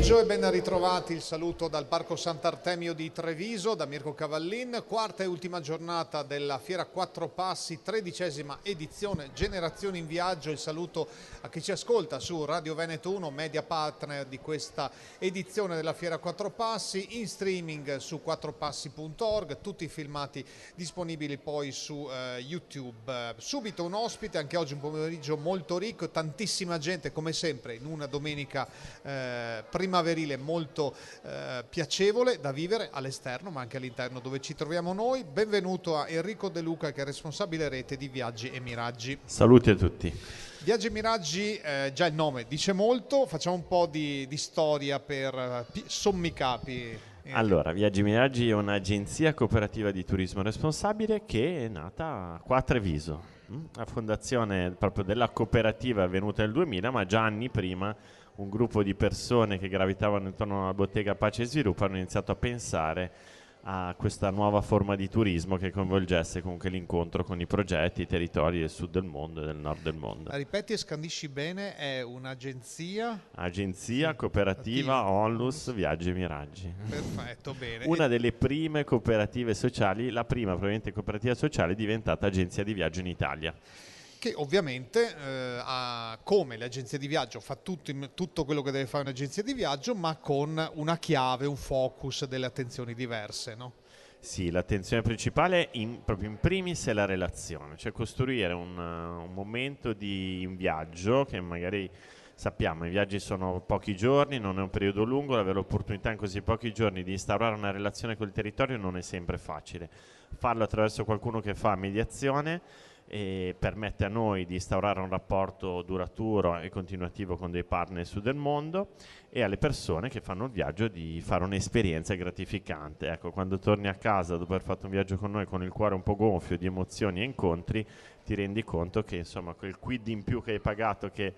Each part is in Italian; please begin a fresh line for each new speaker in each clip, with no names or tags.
pomeriggio e ben ritrovati. Il saluto dal Parco Sant'Artemio di Treviso, da Mirko Cavallin. Quarta e ultima giornata della Fiera Quattro Passi, 13ª edizione, Generazioni in Viaggio. Il saluto a chi ci ascolta su Radio Veneto 1, media partner di questa edizione della Fiera Quattro Passi, in streaming su quattropassi.org, tutti i filmati disponibili poi su YouTube. Subito un ospite, anche oggi un pomeriggio molto ricco, tantissima gente come sempre in una domenica primaverile molto piacevole da vivere all'esterno ma anche all'interno dove ci troviamo noi. Benvenuto a Enrico De Luca, che è responsabile rete di Viaggi e Miraggi.
Saluti a tutti.
Viaggi e Miraggi, già il nome dice molto, facciamo un po' di storia per sommi capi.
Allora, Viaggi e Miraggi è un'agenzia cooperativa di turismo responsabile che è nata qua a Treviso. La fondazione proprio della cooperativa è avvenuta nel 2000, ma già anni prima un gruppo di persone che gravitavano intorno alla bottega Pace e Sviluppo hanno iniziato a pensare a questa nuova forma di turismo che coinvolgesse comunque l'incontro con i progetti, i territori del sud del mondo e del nord del mondo.
Ripeti e scandisci bene, è un'agenzia?
Agenzia cooperativa Onlus Viaggi e Miraggi.
Perfetto, bene.
Una delle prime cooperative sociali, la prima probabilmente cooperativa sociale diventata agenzia di viaggio in Italia.
Che ovviamente come l'agenzia di viaggio fa tutto quello che deve fare un'agenzia di viaggio, ma con una chiave, un focus delle attenzioni diverse, no?
Sì, l'attenzione principale proprio in primis è la relazione, cioè costruire un momento di un viaggio che magari sappiamo, i viaggi sono pochi giorni, non è un periodo lungo, avere l'opportunità in così pochi giorni di instaurare una relazione col territorio non è sempre facile. Farlo attraverso qualcuno che fa mediazione e permette a noi di instaurare un rapporto duraturo e continuativo con dei partner su del mondo, e alle persone che fanno il viaggio di fare un'esperienza gratificante. Ecco, quando torni a casa dopo aver fatto un viaggio con noi con il cuore un po' gonfio di emozioni e incontri, ti rendi conto che insomma quel quid in più che hai pagato, che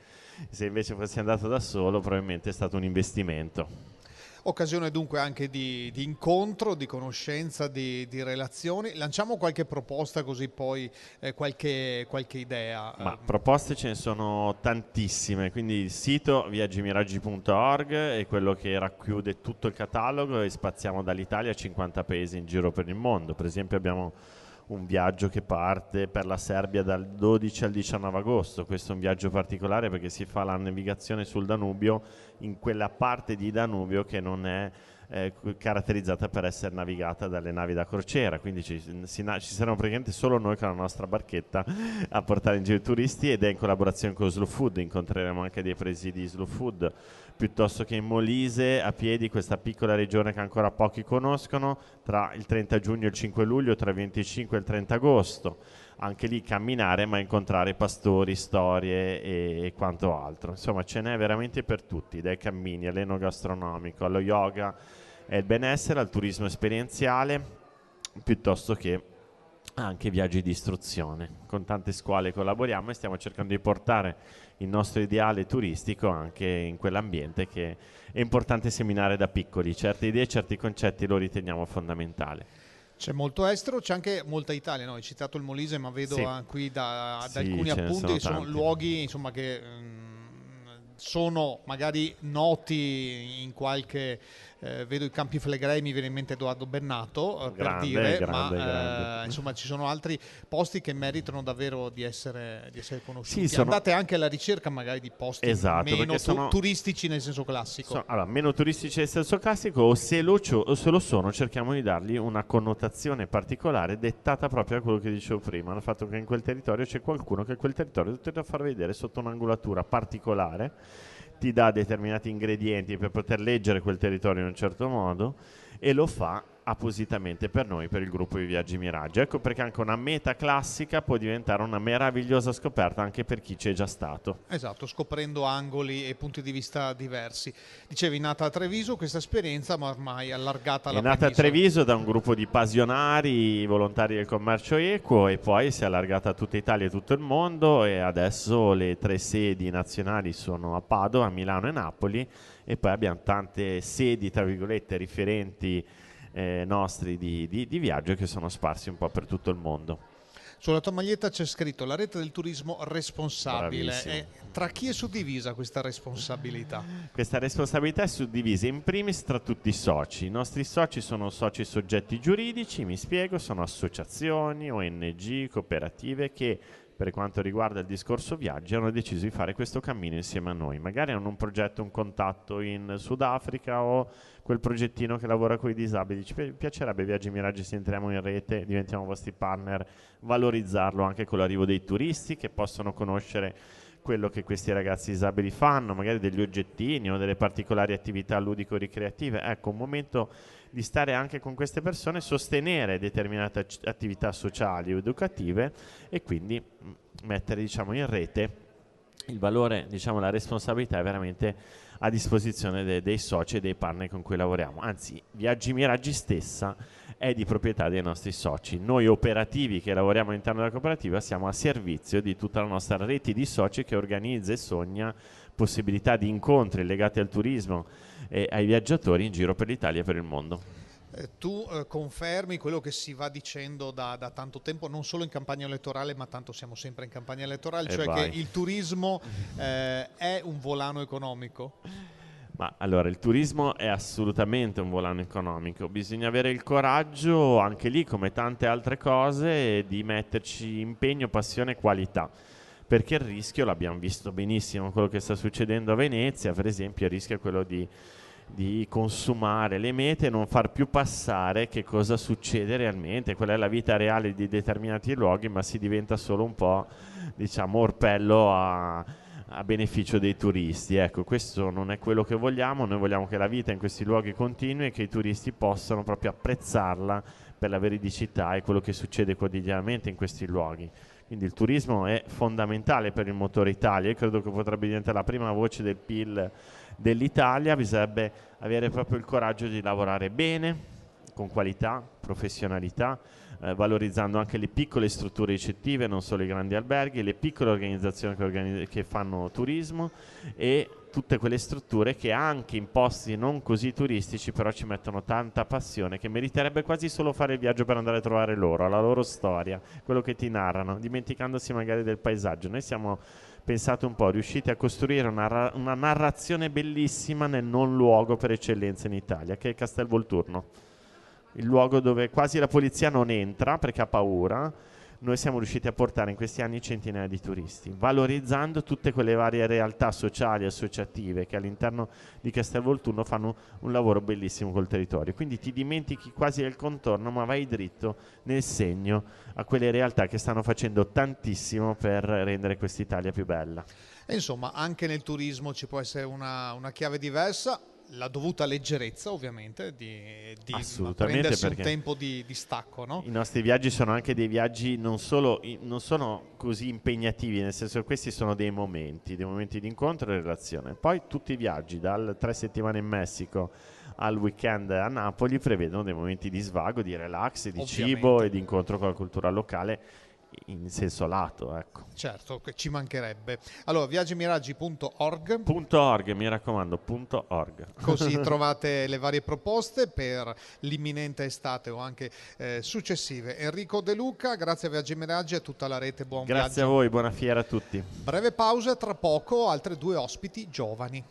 se invece fossi andato da solo probabilmente è stato un investimento.
Occasione dunque anche di incontro, di conoscenza, di relazioni. Lanciamo qualche proposta, così poi qualche idea.
Ma proposte ce ne sono tantissime, quindi il sito viaggimiraggi.org è quello che racchiude tutto il catalogo e spaziamo dall'Italia a 50 paesi in giro per il mondo. Per esempio abbiamo un viaggio che parte per la Serbia dal 12 al 19 agosto. Questo è un viaggio particolare perché si fa la navigazione sul Danubio, in quella parte di Danubio che non è caratterizzata per essere navigata dalle navi da crociera, quindi ci saremo praticamente solo noi con la nostra barchetta a portare in giro i turisti, ed è in collaborazione con Slow Food. Incontreremo anche dei presidi Slow Food, piuttosto che in Molise a piedi, questa piccola regione che ancora pochi conoscono, tra il 30 giugno e il 5 luglio, tra il 25 e il 30 agosto. Anche lì camminare ma incontrare pastori, storie e quanto altro. Insomma, ce n'è veramente per tutti, dai cammini all'enogastronomico, allo yoga e il benessere, al turismo esperienziale, piuttosto che anche viaggi di istruzione. Con tante scuole collaboriamo e stiamo cercando di portare il nostro ideale turistico anche in quell'ambiente che è importante seminare da piccoli. Certe idee, certi concetti lo riteniamo fondamentali.
C'è molto estero, c'è anche molta Italia, no? Hai citato il Molise, ma vedo
sì.
Qui da
Sì,
alcuni appunti sono luoghi insomma, che sono magari noti in qualche... vedo i Campi Flegrei, mi viene in mente Edoardo Bennato, grande. Insomma ci sono altri posti che meritano davvero di essere conosciuti.
Sì,
andate anche alla ricerca magari di posti meno turistici nel senso classico.
Allora, meno turistici nel senso classico, o se lo sono, cerchiamo di dargli una connotazione particolare dettata proprio da quello che dicevo prima, il fatto che in quel territorio c'è qualcuno che quel territorio ti deve far vedere sotto un'angolatura particolare, ti dà determinati ingredienti per poter leggere quel territorio in un certo modo, e lo fa appositamente per noi, per il gruppo di Viaggi Miraggi. Ecco perché anche una meta classica può diventare una meravigliosa scoperta anche per chi c'è già stato.
Esatto, scoprendo angoli e punti di vista diversi. Dicevi, nata a Treviso questa esperienza, ma ormai allargata alla penisola.
È nata a Treviso da un gruppo di passionari, volontari del commercio equo, e poi si è allargata a tutta Italia e tutto il mondo, e adesso le 3 sedi nazionali sono a Padova, Milano e Napoli, e poi abbiamo tante sedi, tra virgolette, riferenti nostri di viaggio che sono sparsi un po' per tutto il mondo.
Sulla tua maglietta c'è scritto la rete del turismo responsabile.
Bravissimo.
Tra chi è suddivisa questa responsabilità?
Questa responsabilità è suddivisa in primis tra tutti i soci. I nostri soci sono soci soggetti giuridici, mi spiego, sono associazioni, ONG, cooperative che per quanto riguarda il discorso viaggi hanno deciso di fare questo cammino insieme a noi. Magari hanno un progetto, un contatto in Sudafrica o quel progettino che lavora con i disabili. Ci piacerebbe Viaggi Miraggi se entriamo in rete, diventiamo vostri partner, valorizzarlo anche con l'arrivo dei turisti che possono conoscere quello che questi ragazzi disabili fanno, magari degli oggettini o delle particolari attività ludico-ricreative. Ecco, un momento di stare anche con queste persone, sostenere determinate attività sociali o educative e quindi mettere, diciamo, in rete il valore, diciamo, la responsabilità è veramente a disposizione dei soci e dei partner con cui lavoriamo. Anzi, Viaggi Miraggi stessa è di proprietà dei nostri soci. Noi operativi che lavoriamo all'interno della cooperativa siamo a servizio di tutta la nostra rete di soci che organizza e sogna possibilità di incontri legati al turismo e ai viaggiatori in giro per l'Italia e per il mondo.
Tu confermi quello che si va dicendo da tanto tempo, non solo in campagna elettorale, ma tanto siamo sempre in campagna elettorale, cioè che il turismo è un volano economico?
Ma allora, il turismo è assolutamente un volano economico, bisogna avere il coraggio, anche lì come tante altre cose, di metterci impegno, passione e qualità. Perché il rischio, l'abbiamo visto benissimo, quello che sta succedendo a Venezia, per esempio, il rischio è quello di consumare le mete e non far più passare che cosa succede realmente. Quella è la vita reale di determinati luoghi, ma si diventa solo un po', diciamo, orpello a beneficio dei turisti. Ecco, questo non è quello che vogliamo. Noi vogliamo che la vita in questi luoghi continui e che i turisti possano proprio apprezzarla per la veridicità e quello che succede quotidianamente in questi luoghi. Quindi il turismo è fondamentale per il motore Italia. Io credo che potrebbe diventare la prima voce del PIL dell'Italia. Bisognerebbe avere proprio il coraggio di lavorare bene, con qualità, professionalità, valorizzando anche le piccole strutture ricettive, non solo i grandi alberghi, le piccole organizzazioni che fanno turismo e tutte quelle strutture che anche in posti non così turistici però ci mettono tanta passione, che meriterebbe quasi solo fare il viaggio per andare a trovare loro, la loro storia, quello che ti narrano, dimenticandosi magari del paesaggio. Noi siamo, pensate un po', riusciti a costruire una narrazione bellissima nel non luogo per eccellenza in Italia, che è Castelvolturno, il luogo dove quasi la polizia non entra perché ha paura. Noi siamo riusciti a portare in questi anni centinaia di turisti, valorizzando tutte quelle varie realtà sociali e associative che all'interno di Castelvolturno fanno un lavoro bellissimo col territorio. Quindi ti dimentichi quasi del contorno, ma vai dritto nel segno a quelle realtà che stanno facendo tantissimo per rendere quest'Italia più bella.
E insomma, anche nel turismo ci può essere una chiave diversa. La dovuta leggerezza, ovviamente, di prendersi un tempo di stacco, no?
I nostri viaggi sono anche dei viaggi non sono così impegnativi, nel senso che questi sono dei momenti di incontro e relazione. Poi tutti i viaggi, dal 3 settimane in Messico al weekend a Napoli, prevedono dei momenti di svago, di relax, di cibo e di incontro con la cultura locale in senso lato, ecco.
Certo, ci mancherebbe. Allora, viaggimiraggi.org.
Mi raccomando, .org.
Così trovate le varie proposte per l'imminente estate o anche successive. Enrico De Luca, grazie a Viaggi Miraggi e a tutta la rete, buon viaggio.
Grazie a voi, buona fiera a tutti.
Breve pausa, tra poco altre 2 ospiti giovani.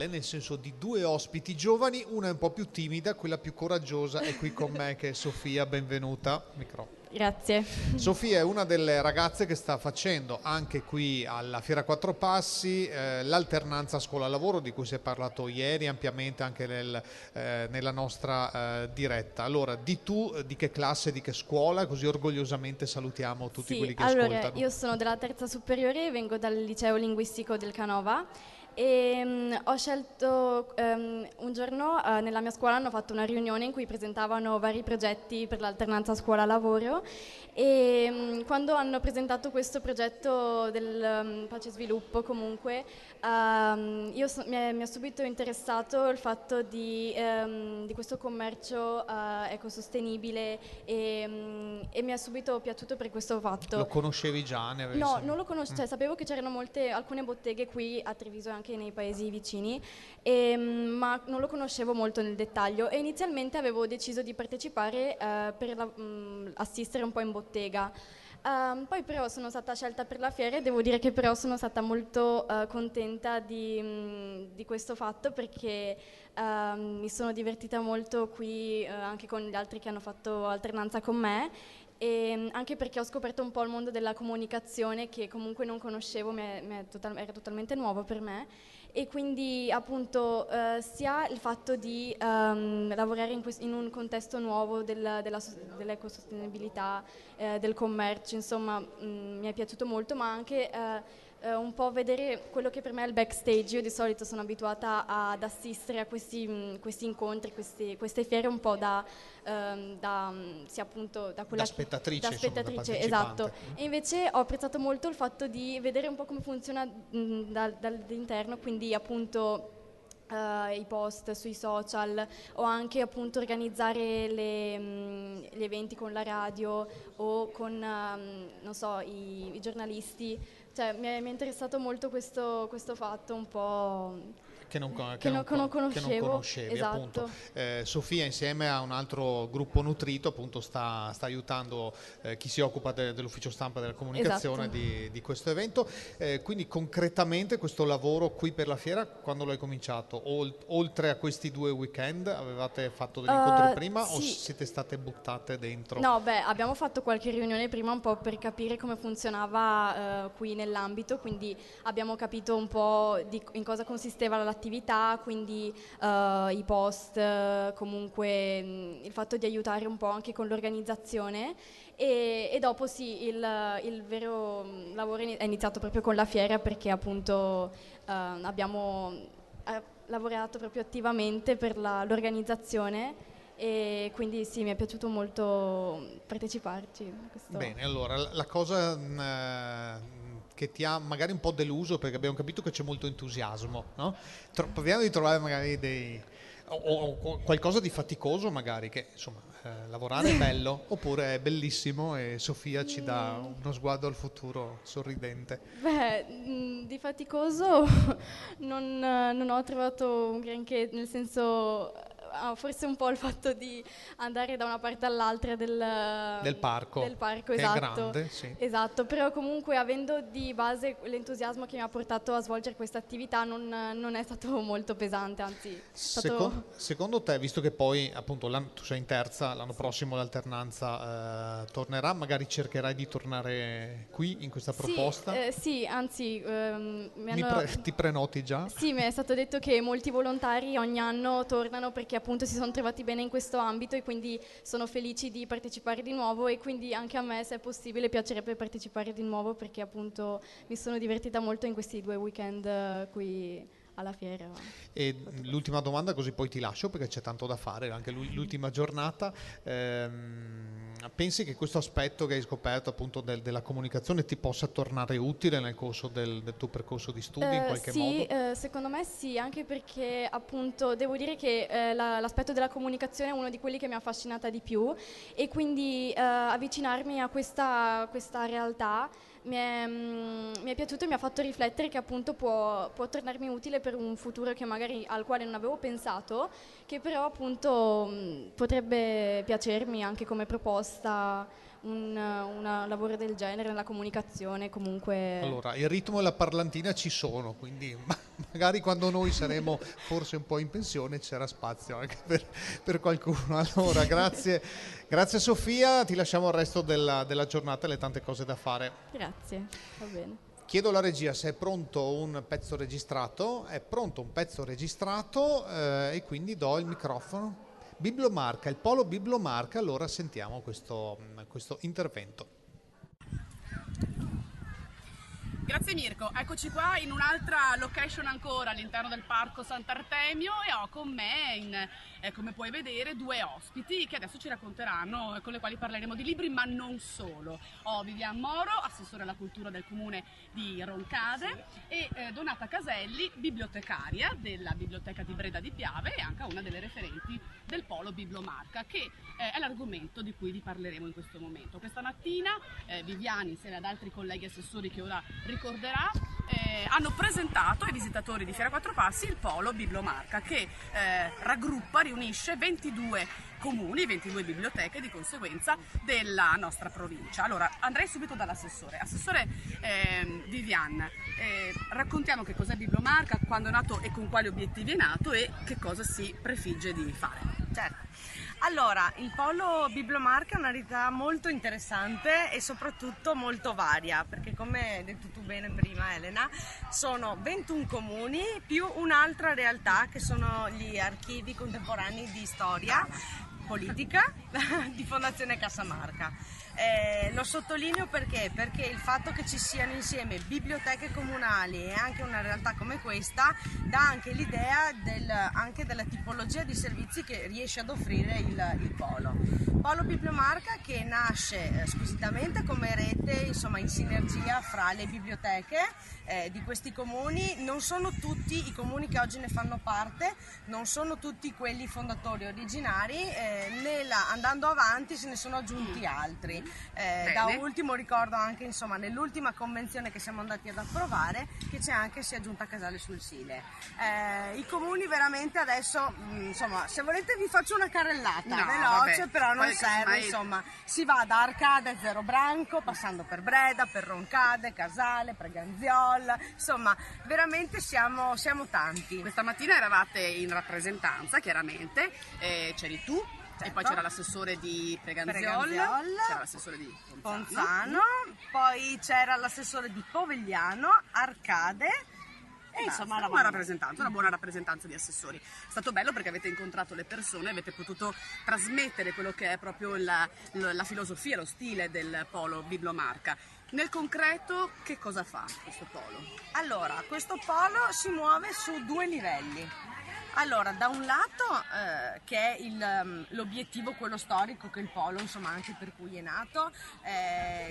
uguale, nel senso di due ospiti giovani, una è un po' più timida, quella più coraggiosa è qui con me, che è Sofia, benvenuta. Microfono.
Grazie.
Sofia è una delle ragazze che sta facendo anche qui alla Fiera Quattro Passi l'alternanza scuola-lavoro, di cui si è parlato ieri ampiamente anche nella nostra diretta. Allora, di che classe, di che scuola, così orgogliosamente salutiamo tutti quelli che ascoltano.
Io sono della terza superiore, vengo dal liceo linguistico del Canova e ho scelto un giorno nella mia scuola hanno fatto una riunione in cui presentavano vari progetti per l'alternanza scuola-lavoro e quando hanno presentato questo progetto del pace e sviluppo comunque mi ha subito interessato il fatto di questo commercio ecosostenibile e mi è subito piaciuto per questo fatto.
Lo conoscevi già?
No, non lo conoscevo, cioè, sapevo che c'erano alcune botteghe qui a Treviso e anche nei paesi vicini, ma non lo conoscevo molto nel dettaglio e inizialmente avevo deciso di partecipare per assistere un po' in bottega. Poi però sono stata scelta per la fiera e devo dire che però sono stata molto contenta di questo fatto perché mi sono divertita molto qui anche con gli altri che hanno fatto alternanza con me e anche perché ho scoperto un po' il mondo della comunicazione che comunque non conoscevo, era totalmente nuovo per me e quindi appunto sia il fatto di lavorare in un contesto nuovo dell'ecosostenibilità, del commercio, insomma mi è piaciuto molto, ma anche un po' vedere quello che per me è il backstage. Io di solito sono abituata ad assistere a questi incontri, queste fiere un po' sì, appunto, da quella
da spettatrice,
insomma, da esatto. E invece ho apprezzato molto il fatto di vedere un po' come funziona dall'interno, quindi appunto i post sui social o anche appunto organizzare gli eventi con la radio o con non so, i giornalisti, cioè mi è interessato molto questo fatto un po' che non conoscevi,
esatto. Appunto. Sofia insieme a un altro gruppo nutrito appunto sta aiutando chi si occupa dell'ufficio stampa e della comunicazione, esatto, di questo evento, quindi concretamente questo lavoro qui per la fiera quando l'hai cominciato? Oltre a questi 2 weekend avevate fatto degli incontri prima
sì,
o siete state buttate dentro?
No, abbiamo fatto qualche riunione prima un po' per capire come funzionava qui nell'ambito, quindi abbiamo capito un po' in cosa consisteva l'attività, quindi i post, comunque il fatto di aiutare un po' anche con l'organizzazione e dopo sì, il vero lavoro è iniziato proprio con la fiera perché appunto abbiamo lavorato proprio attivamente per l'organizzazione e quindi sì, mi è piaciuto molto parteciparci.
Bene, allora la cosa che ti ha magari un po' deluso, perché abbiamo capito che c'è molto entusiasmo, no? Proviamo di trovare magari o qualcosa di faticoso magari, che insomma lavorare è bello oppure è bellissimo e Sofia ci dà uno sguardo al futuro sorridente.
Di faticoso non ho trovato un granché, nel senso forse un po' il fatto di andare da una parte all'altra del parco,
che
esatto,
è grande, sì.
Esatto, però comunque avendo di base l'entusiasmo che mi ha portato a svolgere questa attività non è stato molto pesante, anzi
secondo te, visto che poi appunto tu sei in terza, l'anno prossimo l'alternanza tornerà, magari cercherai di tornare qui in questa proposta?
Sì, anzi
ti prenoti già?
Sì, mi è stato detto che molti volontari ogni anno tornano perché appunto si sono trovati bene in questo ambito e quindi sono felici di partecipare di nuovo e quindi anche a me, se è possibile, piacerebbe partecipare di nuovo perché appunto mi sono divertita molto in questi 2 weekend qui alla fiera.
E l'ultima domanda, così poi ti lascio perché c'è tanto da fare, anche l'ultima giornata. Pensi che questo aspetto che hai scoperto appunto della comunicazione ti possa tornare utile nel corso del tuo percorso di studi in qualche modo?
Sì, secondo me sì, anche perché appunto devo dire che l'aspetto della comunicazione è uno di quelli che mi ha affascinata di più e quindi avvicinarmi a questa realtà mi è piaciuto e mi ha fatto riflettere che appunto può tornarmi utile per un futuro che magari al quale non avevo pensato, che però appunto potrebbe piacermi anche come proposta un lavoro del genere, nella comunicazione comunque.
Allora, il ritmo e la parlantina ci sono, quindi magari quando noi saremo forse un po' in pensione c'era spazio anche per qualcuno. Allora, grazie Sofia, ti lasciamo il resto della giornata e le tante cose da fare.
Grazie, va bene.
Chiedo alla regia se è pronto un pezzo registrato. È pronto un pezzo registrato e quindi do il microfono. Biblomarca, il polo Biblomarca, allora sentiamo questo intervento.
Grazie Mirko, eccoci qua in un'altra location ancora all'interno del Parco Sant'Artemio e ho con me, come puoi vedere, due ospiti che adesso ci racconteranno, con le quali parleremo di libri, ma non solo. Ho Vivian Moro, assessore alla cultura del comune di Roncade, e Donata Caselli, bibliotecaria della Biblioteca di Breda di Piave e anche una delle referenti del Polo Biblomarca, che è l'argomento di cui vi parleremo in questo momento. Questa mattina Vivian, insieme ad altri colleghi assessori che ora ricorderà, hanno presentato ai visitatori di Fiera Quattro Passi il Polo Biblomarca, che riunisce 22 comuni, 22 biblioteche di conseguenza della nostra provincia. Allora andrei subito dall'assessore. Assessore Vivian, raccontiamo che cos'è Biblomarca, quando è nato e con quali obiettivi è nato e che cosa si prefigge di fare.
Certo. Allora, il Polo Biblomarca è una realtà molto interessante e soprattutto molto varia, perché come hai detto tu bene prima Elena, sono 21 comuni più un'altra realtà che sono gli archivi contemporanei di storia politica di Fondazione Cassamarca. Lo sottolineo perché il fatto che ci siano insieme biblioteche comunali e anche una realtà come questa dà anche l'idea anche della tipologia di servizi che riesce ad offrire il Polo. Polo Biblomarca, che nasce squisitamente come rete, insomma, in sinergia fra le biblioteche di questi comuni. Non sono tutti i comuni che oggi ne fanno parte, non sono tutti quelli fondatori originari, andando avanti se ne sono aggiunti altri. Da ultimo ricordo anche, insomma, nell'ultima convenzione che siamo andati ad approvare, che si è aggiunta Casale sul Sile. I comuni veramente adesso, insomma, se volete vi faccio una carrellata veloce, però non serve, insomma, si va da Arcade, Zero Branco, passando per Breda, per Roncade, Casale, Preganziol, insomma, veramente siamo tanti.
Questa mattina eravate in rappresentanza, chiaramente, c'eri tu. Certo. E poi c'era l'assessore di Preganziol, c'era l'assessore di
Ponzano, poi c'era l'assessore di Povegliano, Arcade. E insomma
una buona rappresentanza di assessori. È stato bello perché avete incontrato le persone, avete potuto trasmettere quello che è proprio la filosofia, lo stile del Polo Biblomarca. Nel concreto che cosa fa questo polo?
Allora, questo polo si muove su due livelli. Allora, da un lato che è l'obiettivo, quello storico, che il Polo, insomma, anche per cui è nato,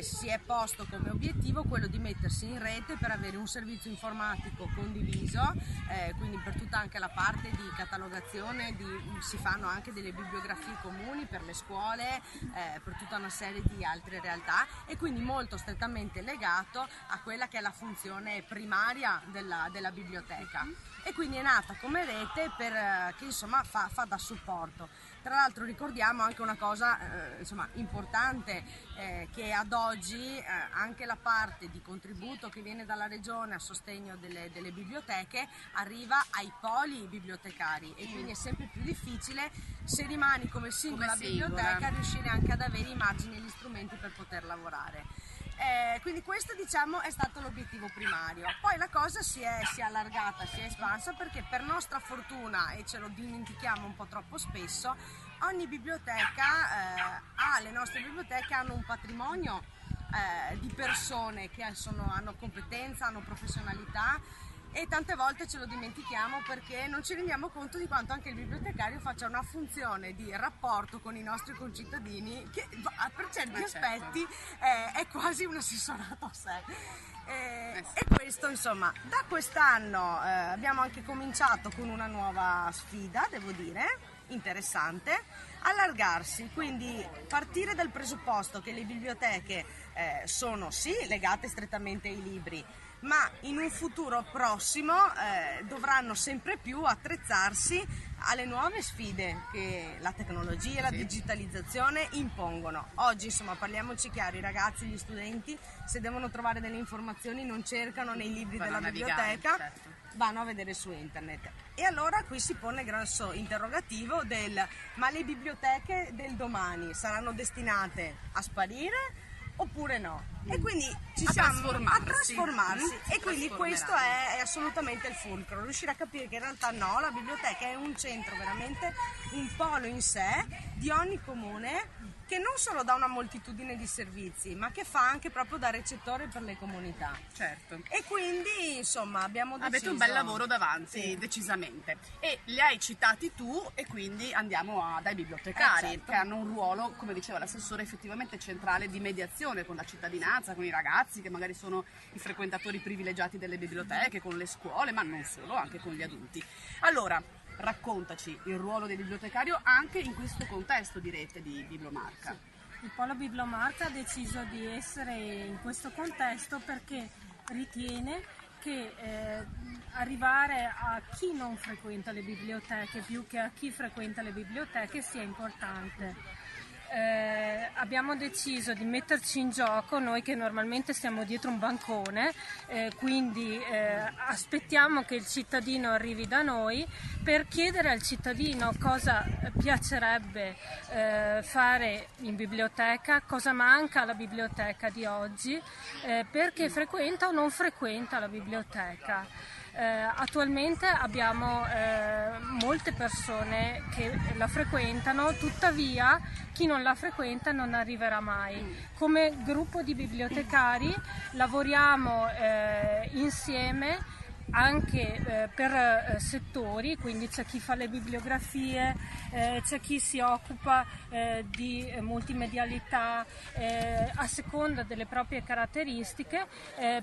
si è posto come obiettivo quello di mettersi in rete per avere un servizio informatico condiviso, quindi per tutta anche la parte di catalogazione, si fanno anche delle bibliografie comuni per le scuole, per tutta una serie di altre realtà, e quindi molto strettamente legato a quella che è la funzione primaria della biblioteca. E quindi è nata come rete che insomma fa da supporto. Tra l'altro ricordiamo anche una cosa insomma importante, che ad oggi anche la parte di contributo che viene dalla regione a sostegno delle biblioteche arriva ai poli bibliotecari, e quindi è sempre più difficile, se rimani come singola biblioteca, riuscire anche ad avere i margini e gli strumenti per poter lavorare. Quindi questo, diciamo, è stato l'obiettivo primario. Poi la cosa si è allargata, si è espansa, perché per nostra fortuna, e ce lo dimentichiamo un po' troppo spesso, ogni biblioteca le nostre biblioteche hanno un patrimonio di persone che hanno competenza, hanno professionalità, e tante volte ce lo dimentichiamo perché non ci rendiamo conto di quanto anche il bibliotecario faccia una funzione di rapporto con i nostri concittadini che per certi aspetti è quasi un assessorato a sé. E questo, insomma, da quest'anno abbiamo anche cominciato con una nuova sfida, devo dire, interessante, allargarsi, quindi partire dal presupposto che le biblioteche sono sì legate strettamente ai libri, ma in un futuro prossimo dovranno sempre più attrezzarsi alle nuove sfide che la tecnologia e la digitalizzazione impongono. Oggi, insomma, parliamoci chiaro, i ragazzi, gli studenti, se devono trovare delle informazioni non cercano nei libri della biblioteca,
certo.
vanno a vedere su internet. E allora qui si pone il grosso interrogativo ma le biblioteche del domani saranno destinate a sparire oppure no? E quindi ci siamo a trasformarsi. E quindi questo è assolutamente il fulcro, riuscire a capire che in realtà no, la biblioteca è un centro, veramente un polo in sé di ogni comune, che non solo dà una moltitudine di servizi, ma che fa anche proprio da recettore per le comunità.
Certo.
E quindi, insomma, abbiamo deciso...
Avete un bel lavoro davanti, decisamente. E li hai citati tu, e quindi andiamo dai bibliotecari,
certo.
che hanno un ruolo, come diceva l'assessore, effettivamente centrale di mediazione con la cittadinanza, con i ragazzi che magari sono i frequentatori privilegiati delle biblioteche, con le scuole, ma non solo, anche con gli adulti. Allora, raccontaci il ruolo del bibliotecario anche in questo contesto di rete di Biblomarca.
Il Polo Biblomarca ha deciso di essere in questo contesto perché ritiene che arrivare a chi non frequenta le biblioteche più che a chi frequenta le biblioteche sia importante. Abbiamo deciso di metterci in gioco, noi che normalmente stiamo dietro un bancone, quindi aspettiamo che il cittadino arrivi da noi per chiedere al cittadino cosa piacerebbe fare in biblioteca, cosa manca alla biblioteca di oggi, perché frequenta o non frequenta la biblioteca. Attualmente abbiamo molte persone che la frequentano, tuttavia chi non la frequenta non arriverà mai. Come gruppo di bibliotecari lavoriamo insieme anche per settori, quindi c'è chi fa le bibliografie, c'è chi si occupa di multimedialità a seconda delle proprie caratteristiche,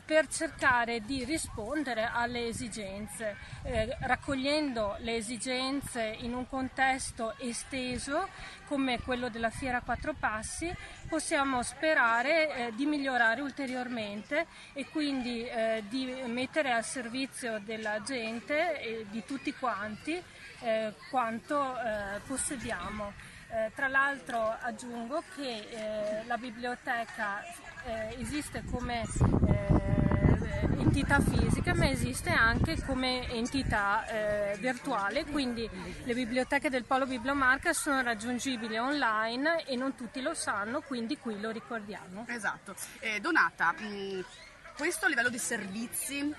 per cercare di rispondere alle esigenze, raccogliendo le esigenze in un contesto esteso come quello della Fiera Quattro Passi. Possiamo sperare di migliorare ulteriormente e quindi di mettere al servizio della gente e di tutti quanti quanto possediamo. Tra l'altro aggiungo che la biblioteca esiste come entità fisica, ma esiste anche come entità virtuale, quindi le biblioteche del Polo Biblomarca sono raggiungibili online e non tutti lo sanno, quindi qui lo ricordiamo.
Esatto. Donata, questo a livello di servizi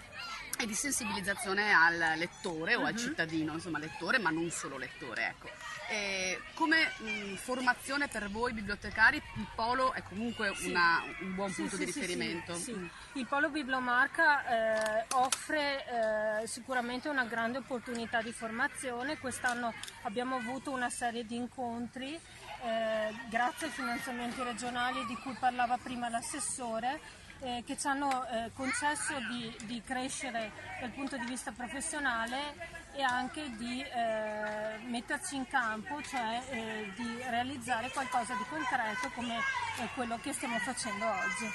e di sensibilizzazione al lettore o al cittadino, insomma lettore, ma non solo lettore, ecco. Come formazione per voi bibliotecari, il Polo è comunque un buon punto di riferimento?
Sì. Il Polo Biblomarca offre sicuramente una grande opportunità di formazione. Quest'anno abbiamo avuto una serie di incontri grazie ai finanziamenti regionali di cui parlava prima l'assessore, che ci hanno concesso di crescere dal punto di vista professionale e anche di metterci in campo, cioè di realizzare qualcosa di concreto come quello che stiamo facendo oggi.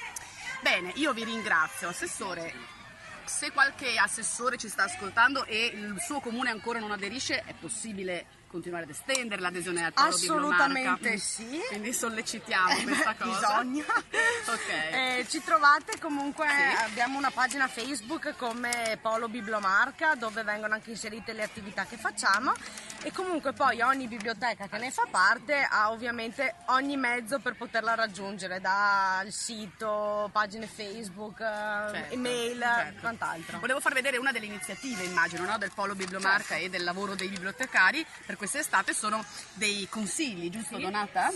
Bene, io vi ringrazio. Assessore, se qualche assessore ci sta ascoltando e il suo comune ancora non aderisce, è possibile continuare ad estendere l'adesione al Polo Biblomarca?
Assolutamente sì.
Quindi sollecitiamo questa cosa.
Bisogna.
Ok.
Ci trovate comunque, abbiamo una pagina Facebook come Polo Biblomarca dove vengono anche inserite le attività che facciamo, e comunque poi ogni biblioteca che ne fa parte ha ovviamente ogni mezzo per poterla raggiungere, dal sito, pagine Facebook, email, quant'altro.
Volevo far vedere una delle iniziative, immagino, no, del Polo Biblomarca e del lavoro dei bibliotecari per quest'estate. Sono dei consigli, giusto Donata?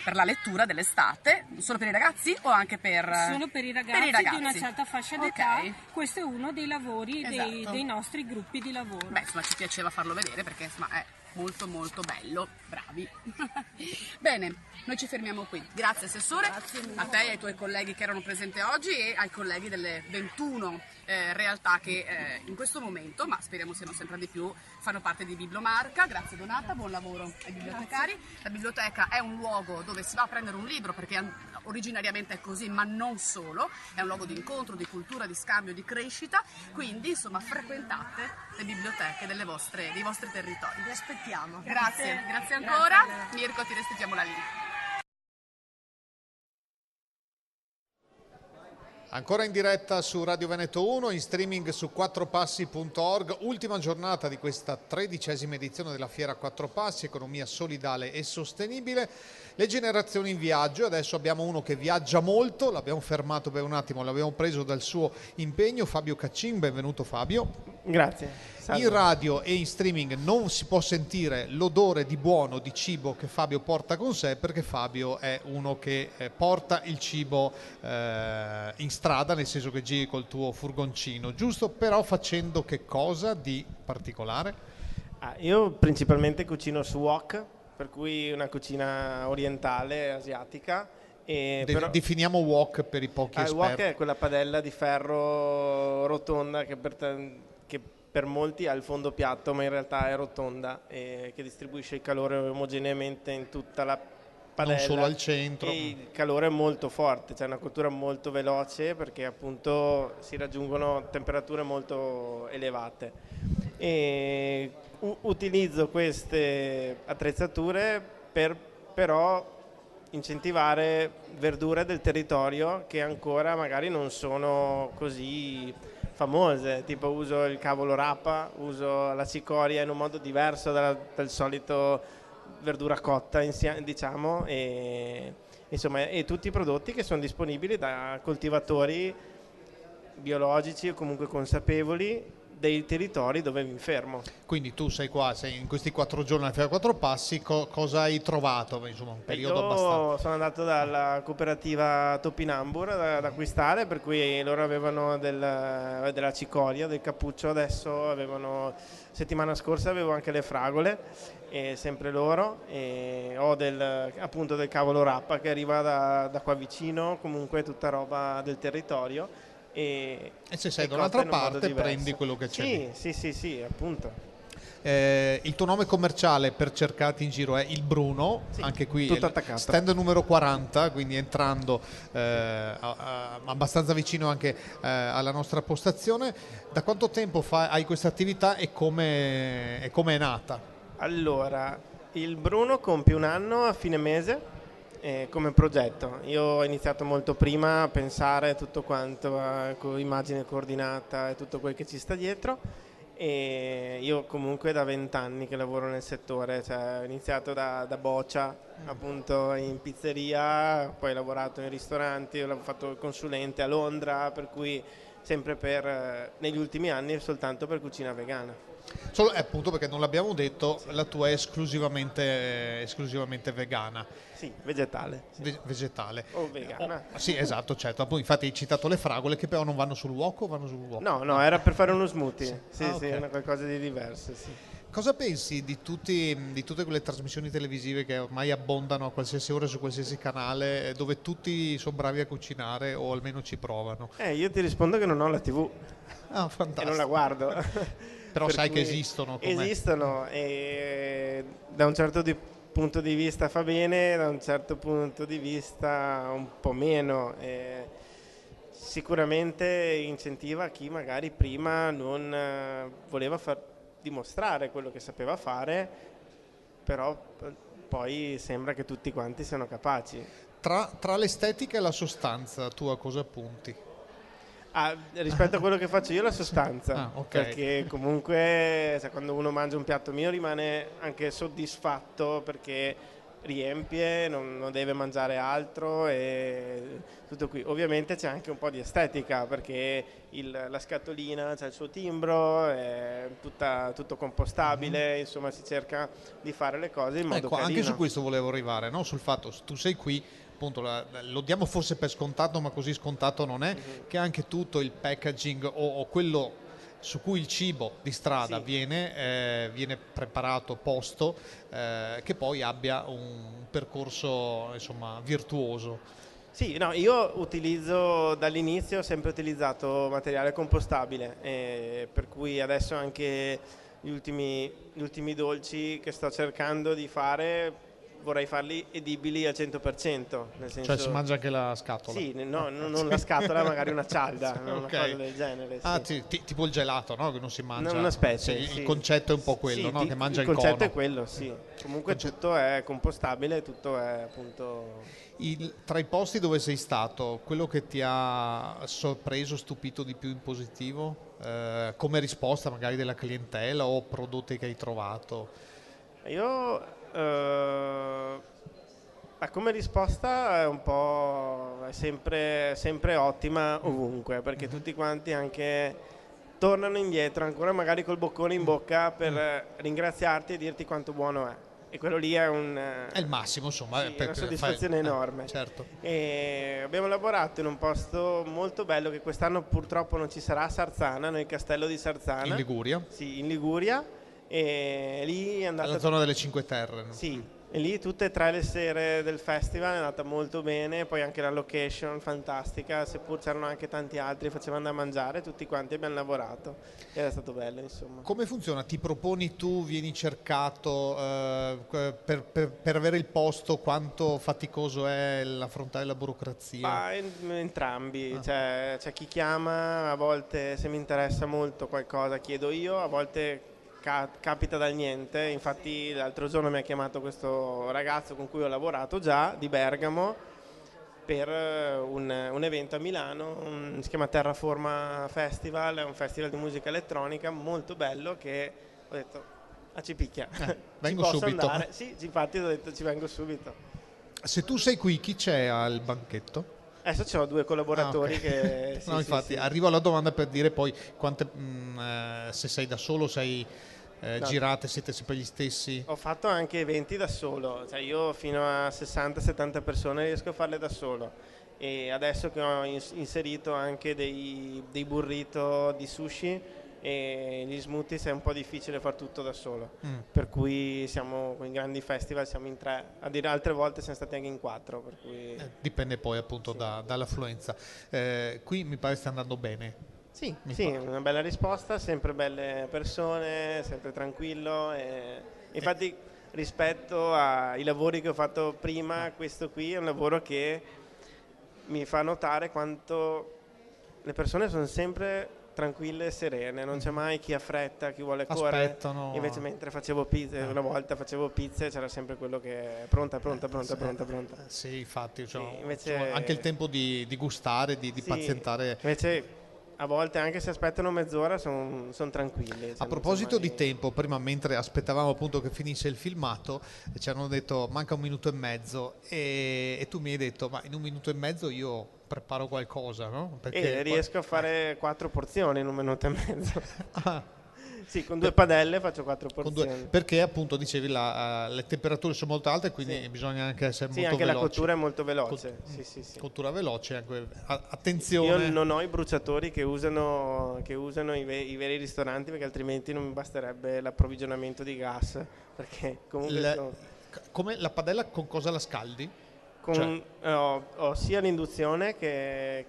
Per la lettura dell'estate, solo per i ragazzi o anche per...
Solo per i ragazzi di una certa fascia d'età. Questo è uno dei lavori dei nostri gruppi di lavoro.
Beh, insomma, ci piaceva farlo vedere perché insomma è molto molto bello, bravi. Bene, noi ci fermiamo qui. Grazie Assessore, a te e ai tuoi colleghi che erano presenti oggi e ai colleghi delle 21 realtà che in questo momento, ma speriamo siano sempre di più, fanno parte di Bibliomarca. Grazie Donata, buon lavoro ai bibliotecari. La biblioteca è un luogo dove si va a prendere un libro, perché originariamente è così, ma non solo, è un luogo di incontro, di cultura, di scambio, di crescita, quindi insomma frequentate le biblioteche dei vostri territori.
Vi aspettiamo.
Grazie ancora. Mirko, ti restituiamo la linea.
Ancora in diretta su Radio Veneto 1, in streaming su quattropassi.org, ultima giornata di questa 13ª edizione della Fiera Quattro Passi, economia solidale e sostenibile. Le generazioni in viaggio, adesso abbiamo uno che viaggia molto, l'abbiamo fermato per un attimo, l'abbiamo preso dal suo impegno, Fabio Caccin, benvenuto Fabio.
Grazie. Salve.
In radio e in streaming non si può sentire l'odore di buono di cibo che Fabio porta con sé, perché Fabio è uno che porta il cibo in strada, nel senso che giri col tuo furgoncino, giusto? Però facendo che cosa di particolare?
Io principalmente cucino su wok, per cui una cucina orientale, asiatica.
Definiamo wok per i pochi esperti.
Il wok è quella padella di ferro rotonda che per molti ha il fondo piatto, ma in realtà è rotonda e che distribuisce il calore omogeneamente in tutta la padella.
Non solo al centro.
E il calore è molto forte, c'è una cottura molto veloce perché appunto si raggiungono temperature molto elevate. E utilizzo queste attrezzature per però incentivare verdure del territorio che ancora magari non sono così famose, tipo uso il cavolo rapa, uso la cicoria in un modo diverso dal solito verdura cotta, diciamo, e tutti i prodotti che sono disponibili da coltivatori biologici o comunque consapevoli dei territori dove mi fermo.
Quindi tu sei qua, sei in questi 4 giorni alla Fiera Quattro Passi, cosa hai trovato? Insomma, un periodo abbastanza...
Sono andato dalla cooperativa Topinambur ad acquistare, per cui loro avevano della cicoria, del cappuccio, adesso settimana scorsa avevo anche le fragole, sempre loro, e ho appunto del cavolo rappa che arriva da qua vicino, comunque tutta roba del territorio. E
se sei da un'altra parte prendi quello che c'è.
Sì, appunto.
Il tuo nome commerciale per cercarti in giro è il Bruno, sì, anche qui
tutto attaccato.
Stand numero 40, quindi entrando abbastanza vicino anche alla nostra postazione. Da quanto tempo hai questa attività e come è nata?
Allora, il Bruno compie un anno a fine mese. Come progetto io ho iniziato molto prima a pensare tutto quanto, immagine coordinata e tutto quel che ci sta dietro, e io comunque da 20 anni che lavoro nel settore, cioè ho iniziato da boccia appunto in pizzeria, poi ho lavorato in ristoranti, ho fatto il consulente a Londra, per cui sempre negli ultimi anni soltanto per cucina vegana.
Solo appunto perché non l'abbiamo detto, sì. La tua è esclusivamente vegana.
Sì, vegetale. Sì.
Vegetale.
O vegana.
Sì, esatto, certo. Appunto, infatti hai citato le fragole che però non vanno sul wok o vanno sul wok?
No, era per fare uno smoothie. Sì,
okay.
È qualcosa di diverso, sì.
Cosa pensi di tutte quelle trasmissioni televisive che ormai abbondano a qualsiasi ora su qualsiasi canale, dove tutti sono bravi a cucinare o almeno ci provano?
Io ti rispondo che non ho la TV.
Ah, fantastico.
E non la guardo.
Però sai che esistono.
Esistono, e da un certo punto di vista fa bene, da un certo punto di vista un po' meno. Sicuramente incentiva chi magari prima non voleva dimostrare quello che sapeva fare, però poi sembra che tutti quanti siano capaci.
Tra l'estetica e la sostanza, tu a cosa punti?
Rispetto a quello che faccio io, la sostanza,
okay.
Perché comunque quando uno mangia un piatto mio rimane anche soddisfatto perché riempie, non deve mangiare altro e tutto qui. Ovviamente c'è anche un po' di estetica perché la scatolina c'ha il suo timbro, è tutto compostabile, insomma si cerca di fare le cose in modo carino.
Anche su questo volevo arrivare, no? Sul fatto tu sei qui, appunto, lo diamo forse per scontato, ma così scontato non è, che anche tutto il packaging o quello su cui il cibo di strada viene preparato, posto, che poi abbia un percorso insomma virtuoso.
Sì, no, io utilizzo dall'inizio, ho sempre utilizzato materiale compostabile, per cui adesso anche gli ultimi dolci che sto cercando di fare vorrei farli edibili al 100%, nel senso...
Cioè si mangia anche la scatola?
Sì, no, non la scatola, magari una cialda,
Sì,
una
ok.
cosa del genere.
Ah,
sì.
tipo il gelato, no? Che non si mangia.
Una specie,
Sì,
sì.
il concetto è un po' quello,
Sì,
no? Che mangia il
concetto
cono.
è quello, sì. Comunque tutto è compostabile, tutto è appunto...
Tra i posti dove sei stato, quello che ti ha sorpreso, stupito di più in positivo, come risposta magari della clientela o prodotti che hai trovato?
Io come risposta è un po' è sempre ottima ovunque, perché tutti quanti anche tornano indietro ancora magari col boccone in bocca per ringraziarti e dirti quanto buono è. E quello lì è
È il massimo, insomma.
sì, è una soddisfazione enorme.
Certo.
E abbiamo lavorato in un posto molto bello che quest'anno purtroppo non ci sarà, a Sarzana, nel castello di Sarzana.
In Liguria?
Sì, in Liguria. E lì è andata...
Alla zona delle Cinque Terre. No?
Sì, e lì tutte e 3 le sere del festival è andata molto bene, poi anche la location fantastica, seppur c'erano anche tanti altri, facevano da mangiare, tutti quanti abbiamo lavorato ed è stato bello, insomma.
Come funziona? Ti proponi tu, vieni cercato per avere il posto, quanto faticoso è l'affrontare la burocrazia?
Entrambi, c'è chi chiama, a volte se mi interessa molto qualcosa chiedo io, a volte capita dal niente. Infatti l'altro giorno mi ha chiamato questo ragazzo con cui ho lavorato già, di Bergamo, per un evento a Milano, si chiama Terraforma Festival, è un festival di musica elettronica molto bello che ho detto, ci picchia,
vengo
ci posso
subito.
andare? Sì, infatti ho detto ci vengo subito.
Se tu sei qui, chi c'è al banchetto?
Adesso ho 2 collaboratori
okay.
che...
No, infatti, arrivo alla domanda per dire poi se sei da solo, sei...
No.
girate, siete sempre gli stessi?
Ho fatto anche eventi da solo, cioè io fino a 60-70 persone riesco a farle da solo, e adesso che ho inserito anche dei burrito di sushi e gli smoothies è un po' difficile far tutto da solo, per cui siamo con i grandi festival, siamo in 3, a dire altre volte siamo stati anche in 4, per cui...
dipende poi appunto sì. Dall'affluenza. Qui mi pare stia andando bene.
Sì, una bella risposta, sempre belle persone, sempre tranquillo. Infatti rispetto ai lavori che ho fatto prima, questo qui è un lavoro che mi fa notare quanto le persone sono sempre tranquille e serene, non c'è mai chi ha fretta, chi vuole correre.
Aspettano.
Invece mentre facevo pizze, una volta facevo pizze, c'era sempre quello che pronta.
Sì, infatti,
sì, invece...
anche il tempo di gustare, di
sì,
pazientare.
Invece a volte anche se aspettano mezz'ora sono tranquilli.
A proposito di tempo, prima mentre aspettavamo appunto che finisse il filmato ci hanno detto manca 1 minuto e mezzo e tu mi hai detto ma in 1 minuto e mezzo io preparo qualcosa, no?
Perché riesco a fare 4 porzioni in 1 minuto e mezzo. Sì, con 2 padelle faccio 4 porzioni.
Perché appunto dicevi le temperature sono molto alte, quindi sì. Bisogna anche essere molto
veloci. Sì, anche la cottura è molto veloce. Sì.
Cottura veloce, anche, attenzione.
Io non ho i bruciatori che usano i veri ristoranti, perché altrimenti non mi basterebbe l'approvvigionamento di gas. Perché comunque
come la padella con cosa la scaldi?
Ho sia l'induzione che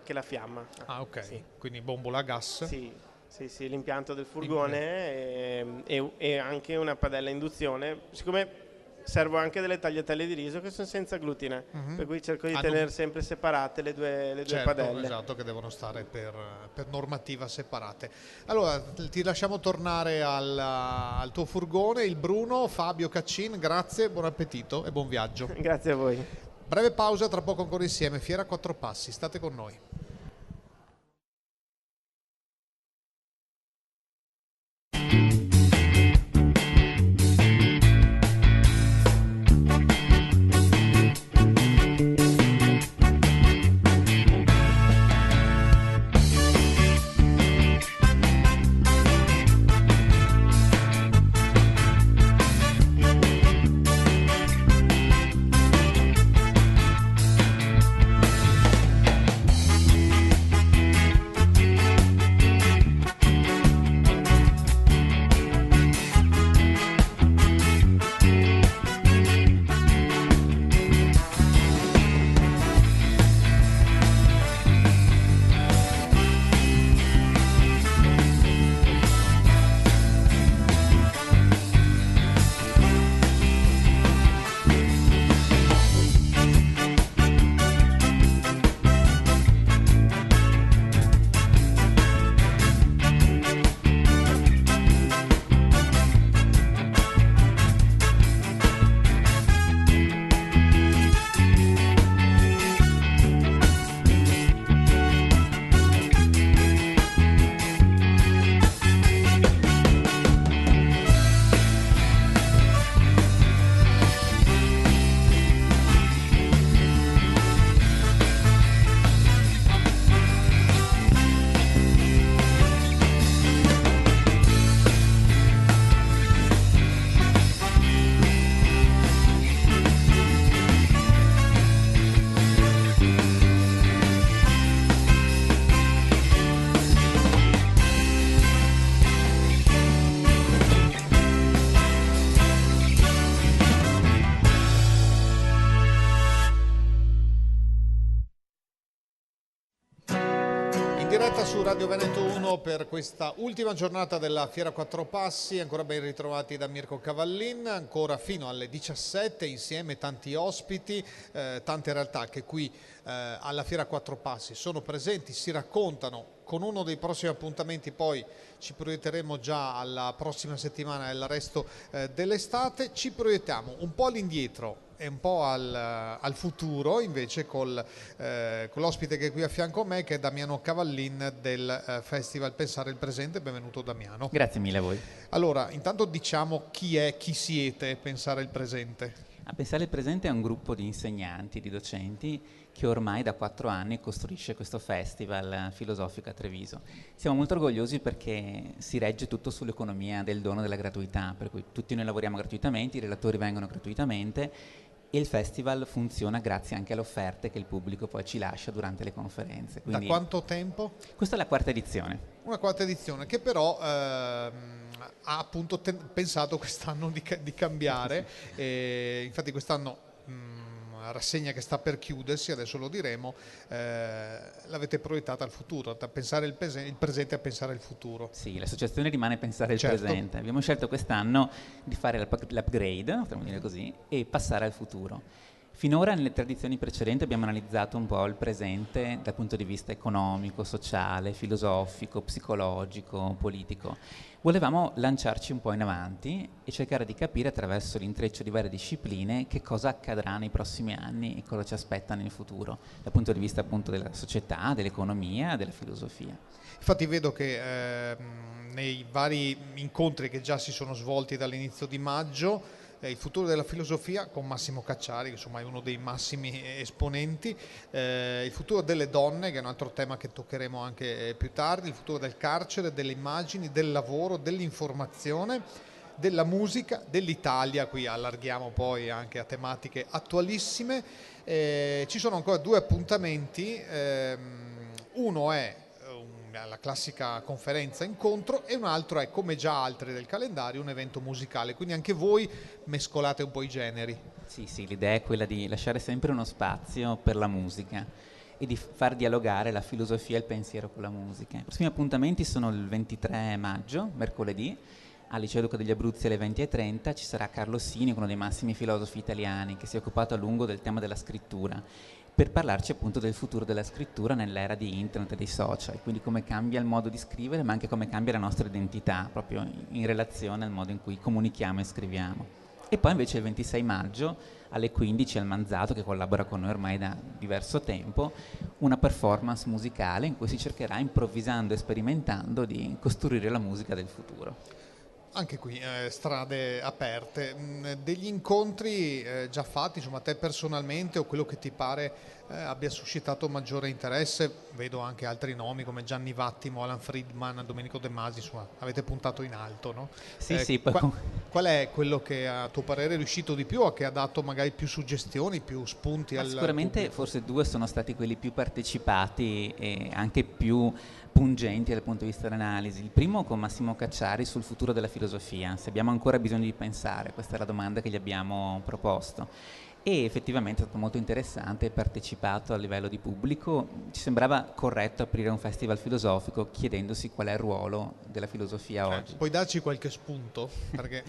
la fiamma.
Ah, ok. Sì. Quindi bombola a gas.
Sì, l'impianto del furgone e anche una padella a induzione. Siccome servo anche delle tagliatelle di riso che sono senza glutine, per cui cerco di tenere sempre separate le due padelle.
Esatto, che devono stare per normativa separate. Allora, ti lasciamo tornare al tuo furgone, il Bruno, Fabio Caccin, grazie, buon appetito e buon viaggio.
Grazie a voi.
Breve pausa, tra poco ancora insieme, Fiera Quattro Passi, state con noi. diretta su Radio Veneto 1 per questa ultima giornata della Fiera Quattro Passi. Ancora ben ritrovati da Mirko Cavallin, ancora fino alle 17 insieme tanti ospiti, tante realtà che qui alla Fiera Quattro Passi sono presenti, si raccontano. Con uno dei prossimi appuntamenti poi ci proietteremo già alla prossima settimana e al resto dell'estate. Ci proiettiamo un po' all'indietro e un po' al futuro invece con l'ospite che è qui a fianco a me, che è Damiano Cavallin del Festival Pensare il Presente. Benvenuto Damiano.
Grazie mille a voi.
Allora, intanto diciamo chi siete Pensare il Presente.
A Pensare il Presente è un gruppo di insegnanti, di docenti che ormai da 4 anni costruisce questo festival filosofico a Treviso. Siamo molto orgogliosi perché si regge tutto sull'economia del dono della gratuità, per cui tutti noi lavoriamo gratuitamente, i relatori vengono gratuitamente e il festival funziona grazie anche alle offerte che il pubblico poi ci lascia durante le conferenze. Quindi,
da quanto tempo?
Questa è la 4ª edizione.
Una 4ª edizione che però ha appunto pensato quest'anno di cambiare. Infatti quest'anno rassegna che sta per chiudersi, adesso lo diremo, l'avete proiettata al futuro, da pensare il presente a pensare il futuro.
Sì, l'associazione rimane Pensare il
Certo.
Presente. Abbiamo scelto quest'anno di fare l'upgrade, potremmo dire così, e passare al futuro. Finora nelle tradizioni precedenti abbiamo analizzato un po' il presente dal punto di vista economico, sociale, filosofico, psicologico, politico. Volevamo lanciarci un po' in avanti e cercare di capire attraverso l'intreccio di varie discipline che cosa accadrà nei prossimi anni e cosa ci aspetta nel futuro, dal punto di vista appunto della società, dell'economia, della filosofia.
Infatti vedo che nei vari incontri che già si sono svolti dall'inizio di maggio, il futuro della filosofia con Massimo Cacciari, che insomma è uno dei massimi esponenti, il futuro delle donne, che è un altro tema che toccheremo anche più tardi, il futuro del carcere, delle immagini, del lavoro, dell'informazione, della musica, dell'Italia. Qui allarghiamo poi anche a tematiche attualissime. Ci sono ancora 2 appuntamenti, uno è la classica conferenza incontro e un altro è, come già altri del calendario, un evento musicale, quindi anche voi mescolate un po' i generi.
Sì, l'idea è quella di lasciare sempre uno spazio per la musica e di far dialogare la filosofia e il pensiero con la musica. I prossimi appuntamenti sono il 23 maggio, mercoledì, al Liceo Duca degli Abruzzi alle 20:30 ci sarà Carlo Sini, uno dei massimi filosofi italiani, che si è occupato a lungo del tema della scrittura, per parlarci appunto del futuro della scrittura nell'era di internet e dei social, quindi come cambia il modo di scrivere, ma anche come cambia la nostra identità, proprio in relazione al modo in cui comunichiamo e scriviamo. E poi invece il 26 maggio alle 15 al Manzato, che collabora con noi ormai da diverso tempo, una performance musicale in cui si cercherà, improvvisando e sperimentando, di costruire la musica del futuro.
Anche qui strade aperte, degli incontri già fatti, insomma, te personalmente o quello che ti pare abbia suscitato maggiore interesse. Vedo anche altri nomi come Gianni Vattimo, Alan Friedman, Domenico De Masi, insomma avete puntato in alto, no?
Sì.
Qual è quello che a tuo parere è riuscito di più o che ha dato magari più suggestioni, più spunti al
sicuramente
pubblico?
Forse 2 sono stati quelli più partecipati e anche più pungenti dal punto di vista dell'analisi. Il primo con Massimo Cacciari sul futuro della filosofia, se abbiamo ancora bisogno di pensare, questa è la domanda che gli abbiamo proposto. E effettivamente è stato molto interessante, partecipato a livello di pubblico. Ci sembrava corretto aprire un festival filosofico chiedendosi qual è il ruolo della filosofia oggi.
Puoi darci qualche spunto? Perché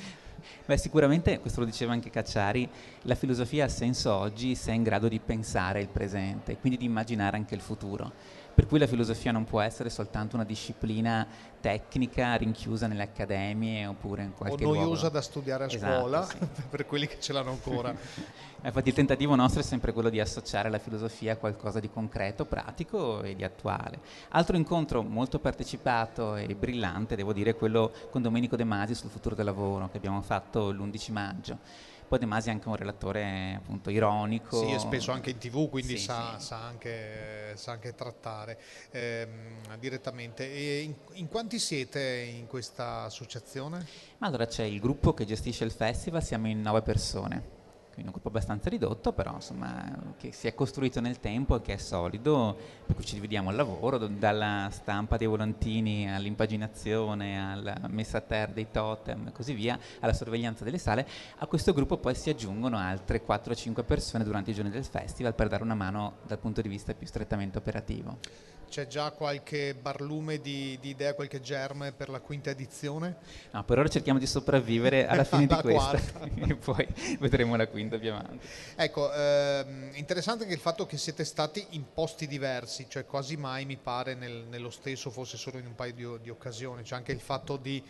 Beh, sicuramente, questo lo diceva anche Cacciari, la filosofia ha senso oggi se è in grado di pensare il presente e quindi di immaginare anche il futuro. Per cui la filosofia non può essere soltanto una disciplina tecnica rinchiusa nelle accademie oppure in qualche luogo.
O noiosa da studiare a scuola,
sì.
per quelli che ce l'hanno ancora.
Infatti il tentativo nostro è sempre quello di associare la filosofia a qualcosa di concreto, pratico e di attuale. Altro incontro molto partecipato e brillante, devo dire, è quello con Domenico De Masi sul futuro del lavoro, che abbiamo fatto l'11 maggio. Poi De Masi è anche un relatore appunto ironico.
Sì, è spesso anche in TV, quindi
sì.
sa anche trattare direttamente. E in quanti siete in questa associazione?
Ma allora c'è il gruppo che gestisce il festival, siamo in 9 persone. Quindi un gruppo abbastanza ridotto, però insomma che si è costruito nel tempo e che è solido, per cui ci dividiamo il lavoro, dalla stampa dei volantini all'impaginazione, alla messa a terra dei totem e così via, alla sorveglianza delle sale. A questo gruppo poi si aggiungono altre 4-5 persone durante i giorni del festival per dare una mano dal punto di vista più strettamente operativo.
c'è già qualche barlume di idea, qualche germe per la quinta edizione?
No, per ora cerchiamo di sopravvivere alla fine di questa
quarta.
e poi vedremo la quinta più avanti.
Ecco, interessante anche il fatto che siete stati in posti diversi, cioè quasi mai mi pare nello stesso, forse solo in un paio di occasioni. C'è anche il fatto di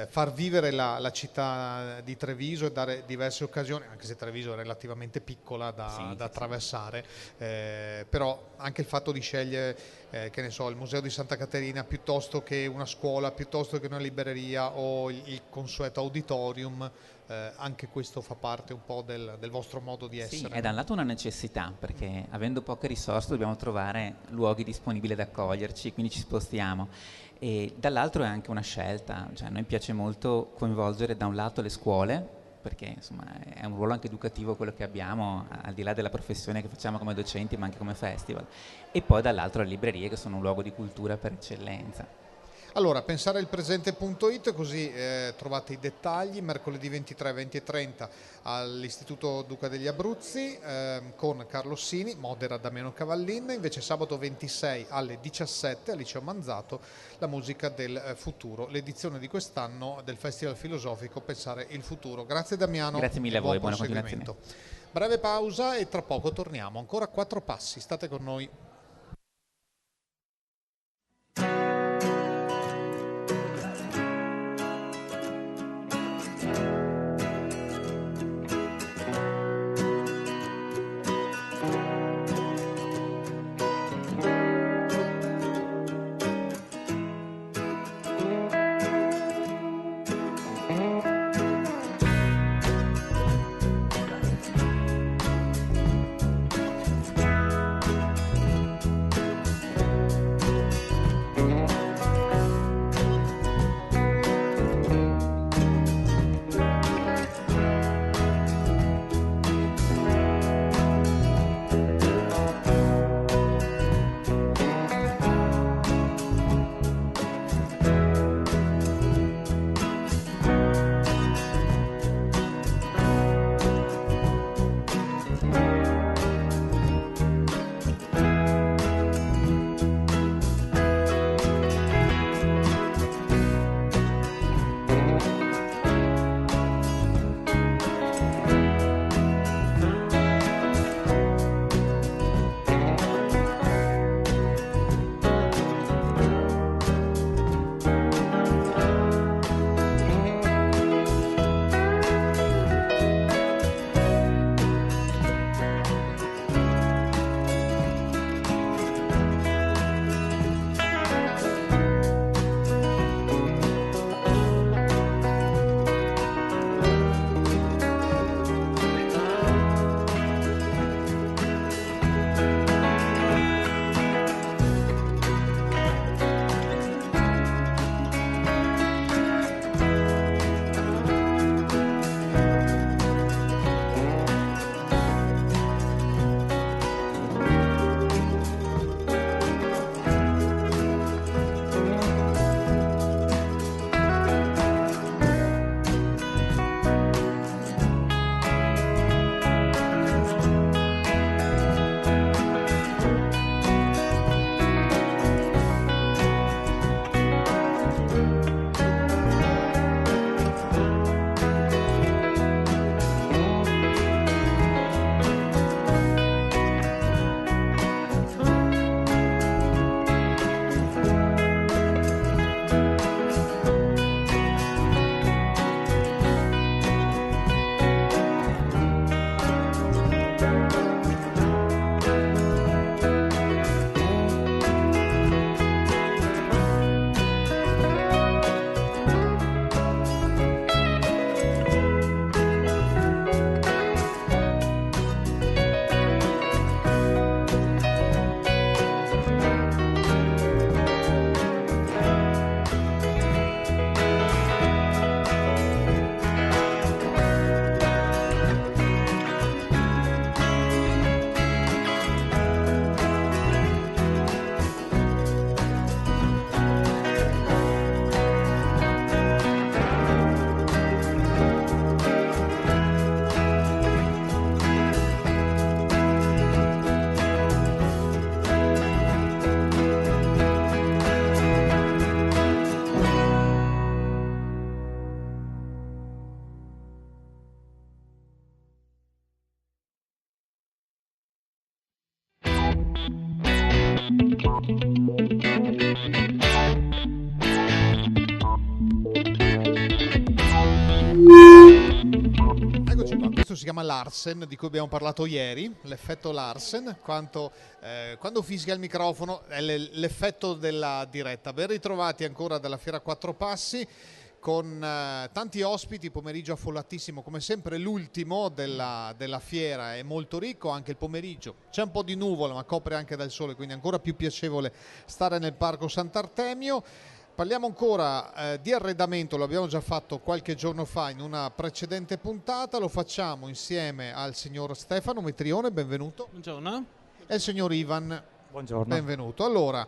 far vivere la città di Treviso e dare diverse occasioni, anche se Treviso è relativamente piccola da attraversare, però anche il fatto di scegliere, che ne so, il Museo di Santa Caterina piuttosto che una scuola, piuttosto che una libreria o il consueto auditorium, anche questo fa parte un po' del vostro modo di essere.
Sì, è da un lato una necessità, perché avendo poche risorse dobbiamo trovare luoghi disponibili ad accoglierci, quindi ci spostiamo. E dall'altro è anche una scelta, cioè a noi piace molto coinvolgere da un lato le scuole, perché insomma è un ruolo anche educativo quello che abbiamo, al di là della professione che facciamo come docenti ma anche come festival, e poi dall'altro le librerie, che sono un luogo di cultura per eccellenza.
Allora, pensareilpresente.it, così trovate i dettagli. Mercoledì 23, 20 e 30 all'Istituto Duca degli Abruzzi con Carlo Sini, modera Damiano Cavallin. Invece sabato 26 alle 17 al Liceo Manzato la musica del futuro, l'edizione di quest'anno del Festival Filosofico Pensare il Futuro. Grazie Damiano.
Grazie mille a voi, buona continuazione.
Breve pausa e tra poco torniamo. Ancora 4 passi, state con noi. si chiama Larsen, di cui abbiamo parlato ieri, l'effetto Larsen, quando fischia il microfono è l'effetto della diretta. Ben ritrovati ancora dalla Fiera Quattro Passi, con tanti ospiti, pomeriggio affollatissimo, come sempre l'ultimo della fiera è molto ricco, anche il pomeriggio c'è un po' di nuvola ma copre anche dal sole, quindi ancora più piacevole stare nel Parco Sant'Artemio. Parliamo ancora di arredamento, lo abbiamo già fatto qualche giorno fa in una precedente puntata, lo facciamo insieme al signor Stefano Metrione, benvenuto.
Buongiorno.
E il signor Ivan,
buongiorno.
Benvenuto. Allora,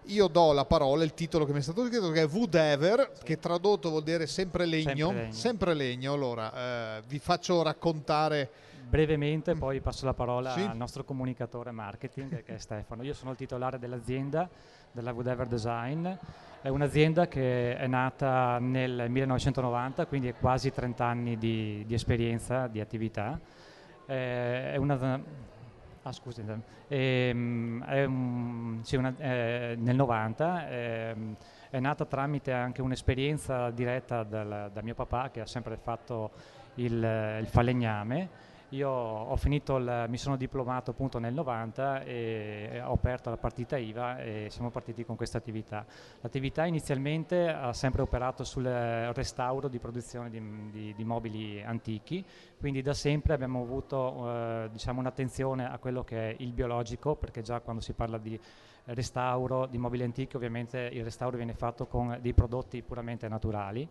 io do la parola, il titolo che mi è stato scritto, che è Woodever, che tradotto vuol dire sempre legno. Sempre legno. Allora, vi faccio raccontare
brevemente, poi passo la parola al nostro comunicatore marketing, che è Stefano. Io sono il titolare dell'azienda, della Woodever Design. È un'azienda che è nata nel 1990, quindi è quasi 30 anni di esperienza, di attività. Nel 90 è nata tramite anche un'esperienza diretta da mio papà, che ha sempre fatto il falegname. Io mi sono diplomato appunto nel 90 e ho aperto la partita IVA e siamo partiti con questa attività. L'attività inizialmente ha sempre operato sul restauro di produzione di mobili antichi, quindi da sempre abbiamo avuto un'attenzione a quello che è il biologico, perché già quando si parla di restauro di mobili antichi ovviamente il restauro viene fatto con dei prodotti puramente naturali.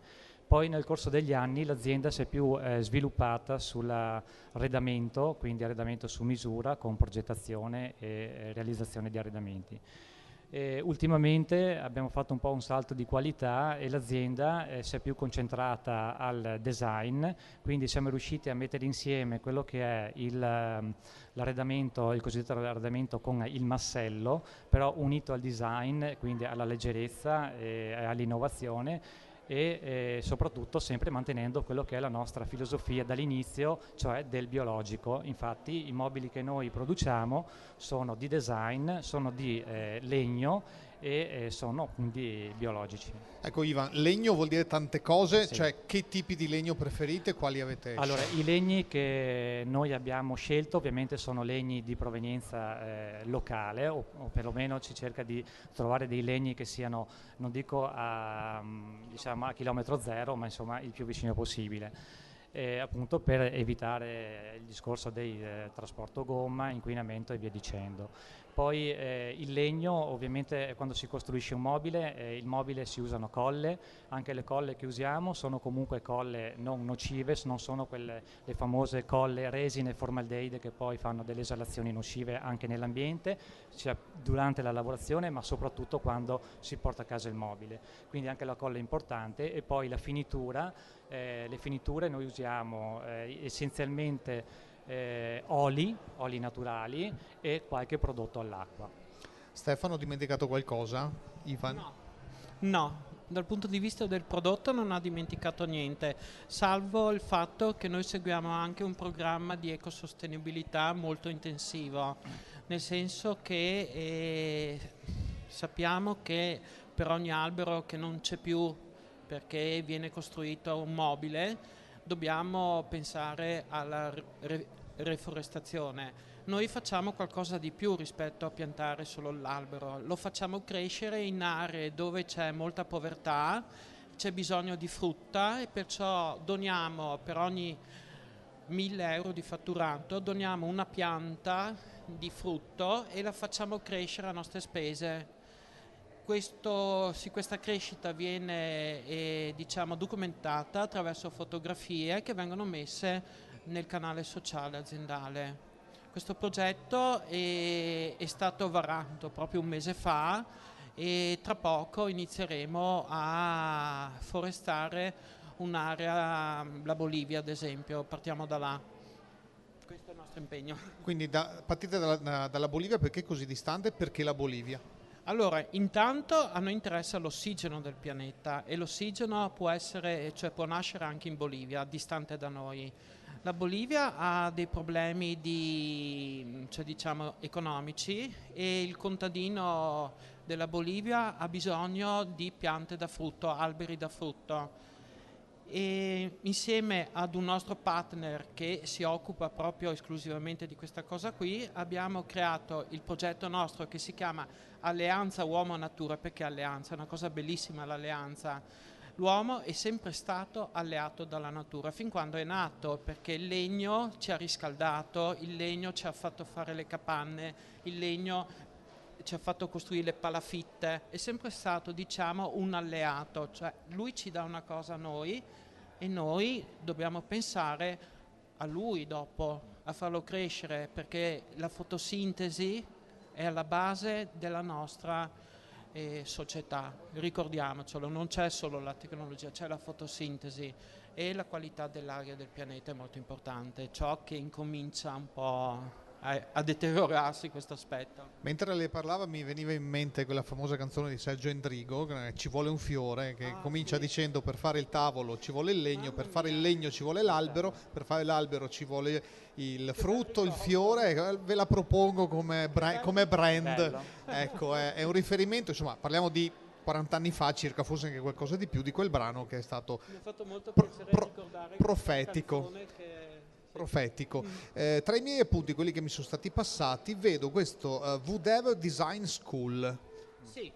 Poi nel corso degli anni l'azienda si è più sviluppata sull'arredamento, quindi arredamento su misura con progettazione e realizzazione di arredamenti. Ultimamente abbiamo fatto un po' un salto di qualità e l'azienda si è più concentrata al design, quindi siamo riusciti a mettere insieme quello che è l'arredamento, il cosiddetto arredamento con il massello, però unito al design, quindi alla leggerezza e all'innovazione, e soprattutto sempre mantenendo quello che è la nostra filosofia dall'inizio, cioè del biologico. Infatti i mobili che noi produciamo sono di design, sono di legno e sono quindi biologici.
Ecco Ivan, legno vuol dire tante cose, cioè che tipi di legno preferite, quali avete scelto?
Allora, i legni che noi abbiamo scelto ovviamente sono legni di provenienza locale, o perlomeno ci cerca di trovare dei legni che siano, non dico a chilometro zero, ma insomma il più vicino possibile. Appunto per evitare il discorso del trasporto gomma, inquinamento e via dicendo. Poi il legno, ovviamente quando si costruisce un mobile, il mobile si usano colle, anche le colle che usiamo sono comunque colle non nocive, non sono le famose colle resine formaldeide che poi fanno delle esalazioni nocive anche nell'ambiente, sia durante la lavorazione ma soprattutto quando si porta a casa il mobile. Quindi anche la colla è importante. E poi la finitura, le finiture noi usiamo essenzialmente oli naturali e qualche prodotto all'acqua.
Stefano, ho dimenticato qualcosa? Ivan?
No, dal punto di vista del prodotto non ha dimenticato niente, salvo il fatto che noi seguiamo anche un programma di ecosostenibilità molto intensivo, nel senso che sappiamo che per ogni albero che non c'è più perché viene costruito un mobile, dobbiamo pensare alla reforestazione. Noi facciamo qualcosa di più rispetto a piantare solo l'albero, lo facciamo crescere in aree dove c'è molta povertà, c'è bisogno di frutta e perciò doniamo per ogni 1.000 euro di fatturato, doniamo una pianta di frutto e la facciamo crescere a nostre spese. Questa crescita viene documentata attraverso fotografie che vengono messe nel canale sociale aziendale. Questo progetto è stato varato proprio un mese fa e tra poco inizieremo a forestare un'area, la Bolivia ad esempio, partiamo da là. Questo è il nostro impegno.
Quindi partite dalla Bolivia, perché così distante? Perché la Bolivia?
Allora, intanto a noi interessa l'ossigeno del pianeta e l'ossigeno può nascere anche in Bolivia, distante da noi. La Bolivia ha dei problemi economici e il contadino della Bolivia ha bisogno di piante da frutto, alberi da frutto. e insieme ad un nostro partner che si occupa proprio esclusivamente di questa cosa qui abbiamo creato il progetto nostro che si chiama Alleanza Uomo-Natura. Perché alleanza? È una cosa bellissima l'alleanza. L'uomo è sempre stato alleato dalla natura fin quando è nato, perché il legno ci ha riscaldato, il legno ci ha fatto fare le capanne, il legno ci ha fatto costruire le palafitte, è sempre stato, diciamo, un alleato, cioè lui ci dà una cosa a noi e noi dobbiamo pensare a lui dopo, a farlo crescere, perché la fotosintesi è alla base della nostra società, ricordiamocelo, non c'è solo la tecnologia, c'è la fotosintesi e la qualità dell'aria del pianeta è molto importante, ciò che incomincia un po' a deteriorarsi questo aspetto.
Mentre lei parlava mi veniva in mente quella famosa canzone di Sergio Endrigo, Ci vuole un fiore, che comincia dicendo: per fare il tavolo ci vuole il legno, per fare il legno ci vuole l'albero, per fare l'albero ci vuole il frutto, il fiore. Ve la propongo come brand. Ecco, è un riferimento, insomma, parliamo di 40 anni fa circa, forse anche qualcosa di più, di quel brano che è stato
Mi ha fatto molto piacere ricordare
profetico. Profetico. Tra i miei appunti, quelli che mi sono stati passati, vedo questo Whatever Design School.
Sì,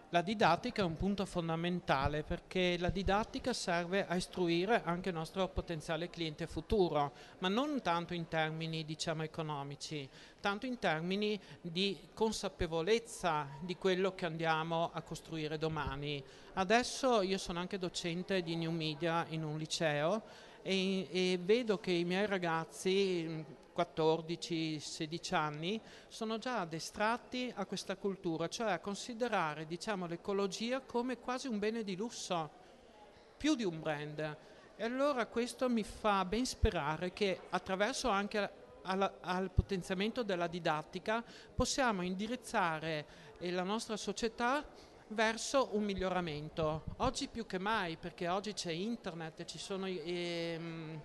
la didattica è un punto fondamentale, perché la didattica serve a istruire anche il nostro potenziale cliente futuro, ma non tanto in termini, diciamo, economici, tanto in termini di consapevolezza di quello che andiamo a costruire domani. Adesso io sono anche docente di New Media in un liceo e vedo che i miei ragazzi 14-16 anni sono già addestrati a questa cultura, cioè a considerare, diciamo, l'ecologia come quasi un bene di lusso, più di un brand. E allora questo mi fa ben sperare che attraverso anche al potenziamento della didattica possiamo indirizzare la nostra società verso un miglioramento, oggi più che mai, perché oggi c'è internet, ci sono le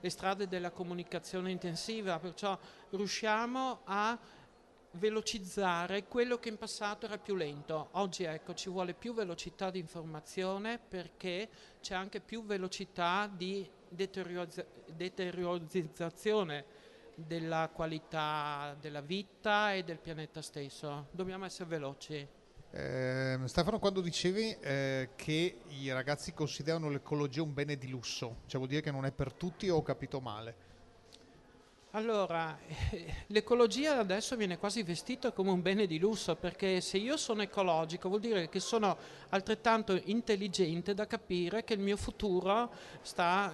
strade della comunicazione intensiva, perciò riusciamo a velocizzare quello che in passato era più lento. Oggi ecco, ci vuole più velocità di informazione, perché c'è anche più velocità di deteriorizzazione della qualità della vita e del pianeta stesso. Dobbiamo essere veloci.
Stefano, quando dicevi che i ragazzi considerano l'ecologia un bene di lusso, cioè vuol dire che non è per tutti, o ho capito male?
Allora, l'ecologia adesso viene quasi vestita come un bene di lusso, perché se io sono ecologico vuol dire che sono altrettanto intelligente da capire che il mio futuro sta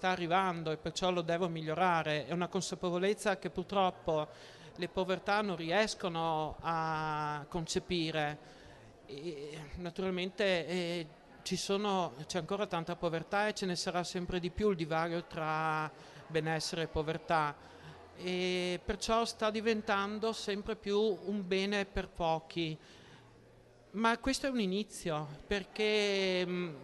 arrivando e perciò lo devo migliorare. È una consapevolezza che purtroppo le povertà non riescono a concepire. E naturalmente c'è ancora tanta povertà e ce ne sarà sempre di più, il divario tra benessere e povertà, e perciò sta diventando sempre più un bene per pochi. Ma questo è un inizio, perché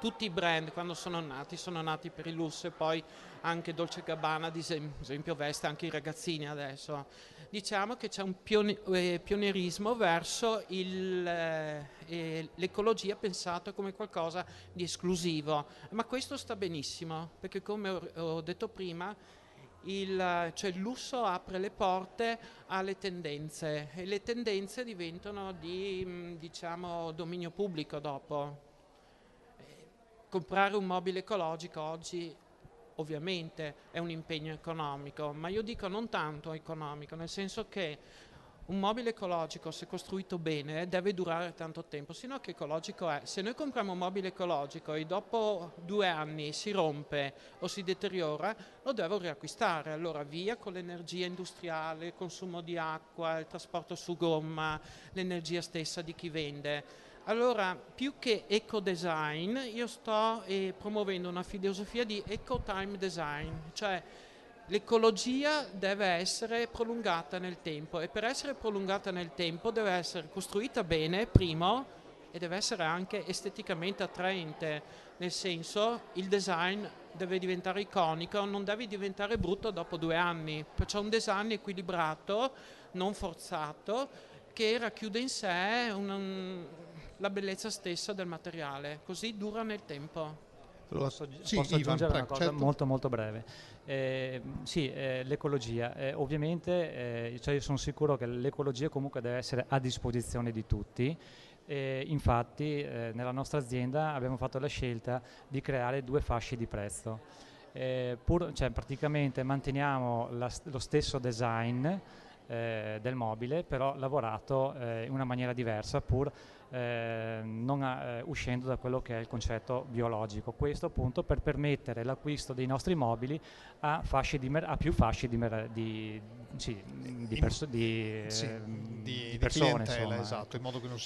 tutti i brand quando sono nati per il lusso, e poi anche Dolce & Gabbana ad esempio veste anche i ragazzini adesso. Diciamo che c'è un pionierismo verso l'ecologia pensata come qualcosa di esclusivo, ma questo sta benissimo, perché come ho detto prima il lusso apre le porte alle tendenze e le tendenze diventano di diciamo dominio pubblico dopo. Comprare un mobile ecologico oggi ovviamente è un impegno economico, ma io dico non tanto economico, nel senso che un mobile ecologico, se costruito bene, deve durare tanto tempo, sino che ecologico è. Se noi compriamo un mobile ecologico e dopo 2 anni si rompe o si deteriora, lo devo riacquistare. Allora via con l'energia industriale, il consumo di acqua, il trasporto su gomma, l'energia stessa di chi vende. Allora, più che eco-design, io sto promuovendo una filosofia di eco-time design, cioè l'ecologia deve essere prolungata nel tempo, e per essere prolungata nel tempo deve essere costruita bene, primo, e deve essere anche esteticamente attraente, nel senso il design deve diventare iconico, non deve diventare brutto dopo 2 anni, perciò un design equilibrato, non forzato, che racchiude in sé la bellezza stessa del materiale, così dura nel tempo.
Posso
Ivan,
aggiungere una cosa
certo.
molto breve. L'ecologia. Ovviamente cioè io sono sicuro che l'ecologia comunque deve essere a disposizione di tutti. Infatti nella nostra azienda abbiamo fatto la scelta di creare 2 fasce di prezzo. Praticamente manteniamo lo stesso design del mobile, però lavorato in una maniera diversa, pur non uscendo da quello che è il concetto biologico. Questo appunto per permettere l'acquisto dei nostri mobili a più fasce di persone,
clientela, esatto, in modo che non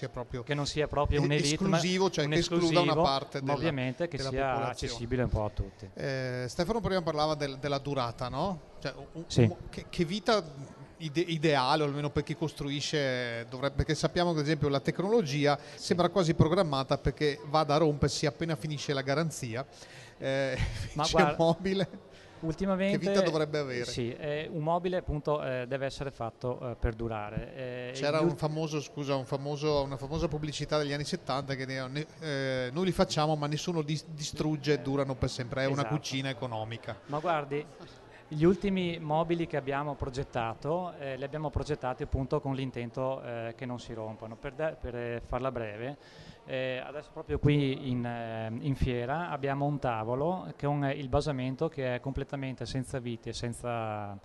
sia proprio
un'elite
esclusivo, cioè che escluda una parte
ma ovviamente che sia
popolazione.
accessibile un po' a tutti.
Stefano prima parlava della durata, no? Cioè,
Sì.
che vita ideale, o almeno per chi costruisce, perché sappiamo che ad esempio la tecnologia sembra quasi programmata perché vada a rompersi appena finisce la garanzia.
Ma guarda,
mobile,
ultimamente,
che vita dovrebbe avere?
Sì, un mobile appunto deve essere fatto per durare.
C'era una famosa pubblicità degli anni 70 che diceva noi li facciamo ma nessuno distrugge, durano per sempre, è una
Esatto.
cucina economica.
Ma guardi, gli ultimi mobili che abbiamo progettato, li abbiamo progettati appunto con l'intento che non si rompano. Per farla breve, adesso proprio qui in fiera abbiamo un tavolo con il basamento che è completamente senza viti e senza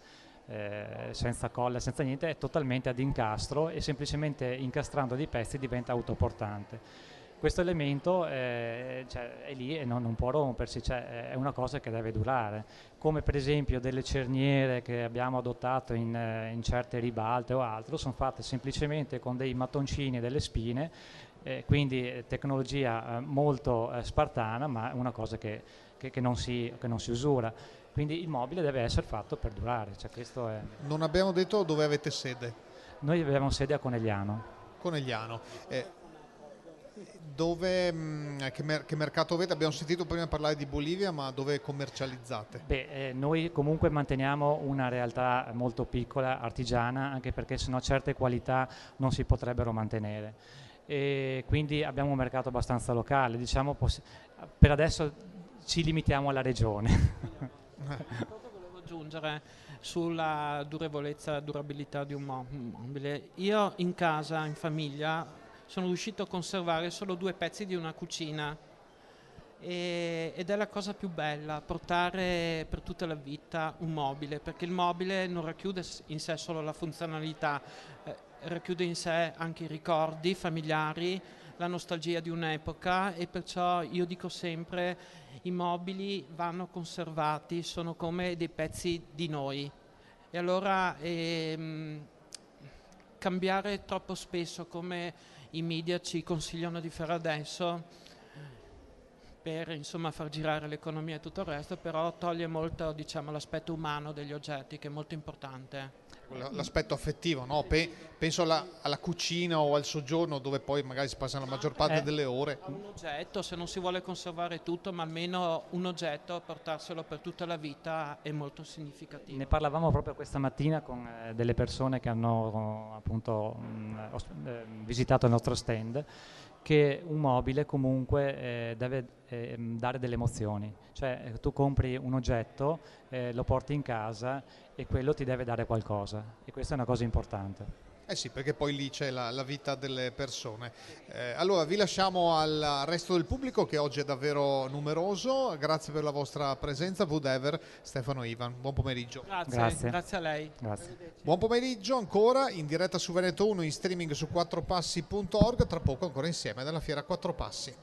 colla, senza niente, è totalmente ad incastro e semplicemente incastrando dei pezzi diventa autoportante. Questo elemento è lì e non può rompersi, è una cosa che deve durare, come per esempio delle cerniere che abbiamo adottato in certe ribalte o altro, sono fatte semplicemente con dei mattoncini e delle spine, quindi tecnologia molto spartana, ma una cosa che non si usura. Quindi il mobile deve essere fatto per durare. Questo è.
Non abbiamo detto dove avete sede?
Noi abbiamo sede a Conegliano.
Che mercato avete? Abbiamo sentito prima parlare di Bolivia, ma dove commercializzate?
Noi comunque manteniamo una realtà molto piccola, artigiana, anche perché sennò certe qualità non si potrebbero mantenere. E quindi abbiamo un mercato abbastanza locale, diciamo, per adesso ci limitiamo alla regione.
Volevo aggiungere sulla durabilità di un mobile. Io in casa, in famiglia, sono riuscito a conservare solo 2 pezzi di una cucina ed è la cosa più bella, portare per tutta la vita un mobile, perché il mobile non racchiude in sé solo la funzionalità, racchiude in sé anche i ricordi familiari, la nostalgia di un'epoca, e perciò io dico sempre i mobili vanno conservati, sono come dei pezzi di noi. E allora cambiare troppo spesso come i media ci consigliano di fare adesso per far girare l'economia e tutto il resto, però toglie molto l'aspetto umano degli oggetti, che è molto importante.
L'aspetto affettivo, no? Penso alla cucina o al soggiorno, dove poi magari si passano la maggior parte delle ore.
Un oggetto, se non si vuole conservare tutto, ma almeno un oggetto, portarselo per tutta la vita è molto significativo.
Ne parlavamo proprio questa mattina con delle persone che hanno appunto visitato il nostro stand, che un mobile comunque deve dare delle emozioni, cioè tu compri un oggetto, lo porti in casa e quello ti deve dare qualcosa, e questa è una cosa importante.
Sì, perché poi lì c'è la vita delle persone. Allora vi lasciamo al resto del pubblico, che oggi è davvero numeroso. Grazie per la vostra presenza, Whatever, Stefano, Ivan. Buon pomeriggio.
Grazie a lei.
Grazie.
Buon pomeriggio ancora, in diretta su Veneto 1, in streaming su quatropassi.org. Tra poco ancora insieme dalla Fiera Quattro Passi.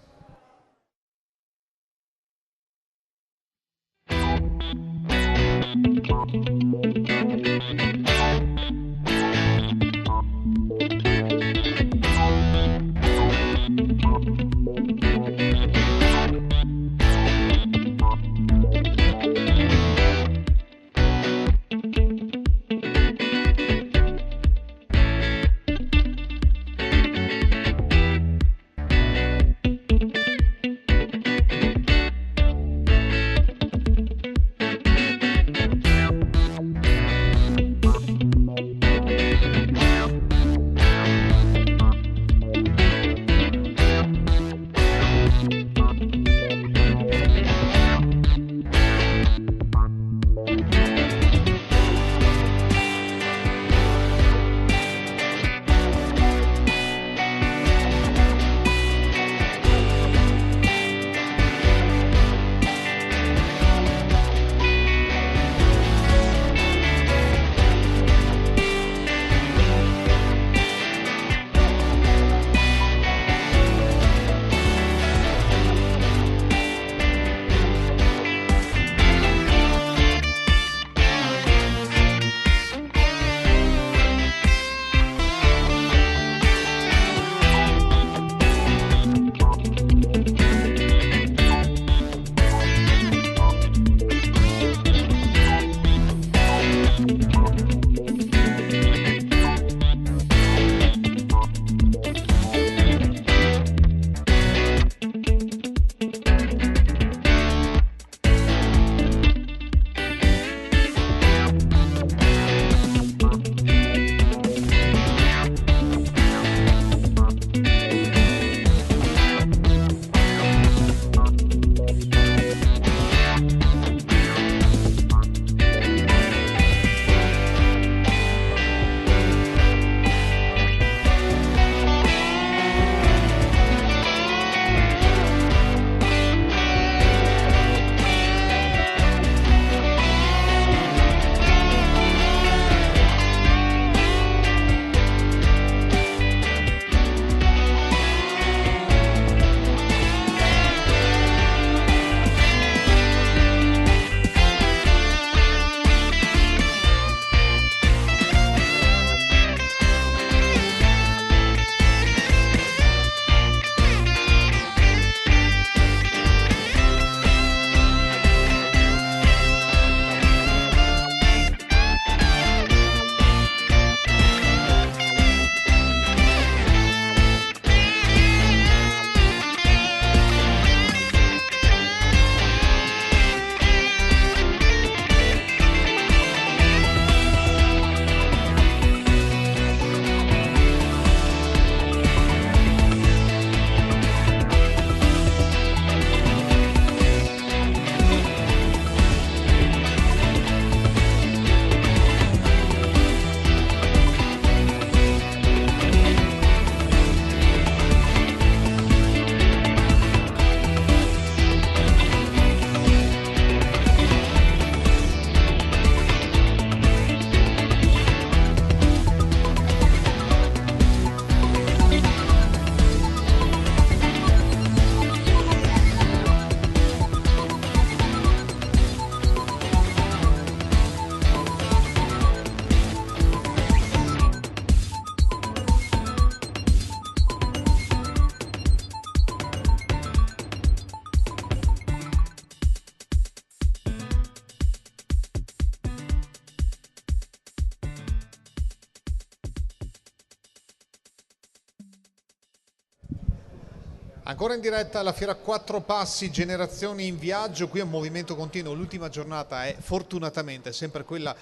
Ancora in diretta alla Fiera Quattro Passi, Generazioni in Viaggio, qui è un movimento continuo, l'ultima giornata è fortunatamente sempre quella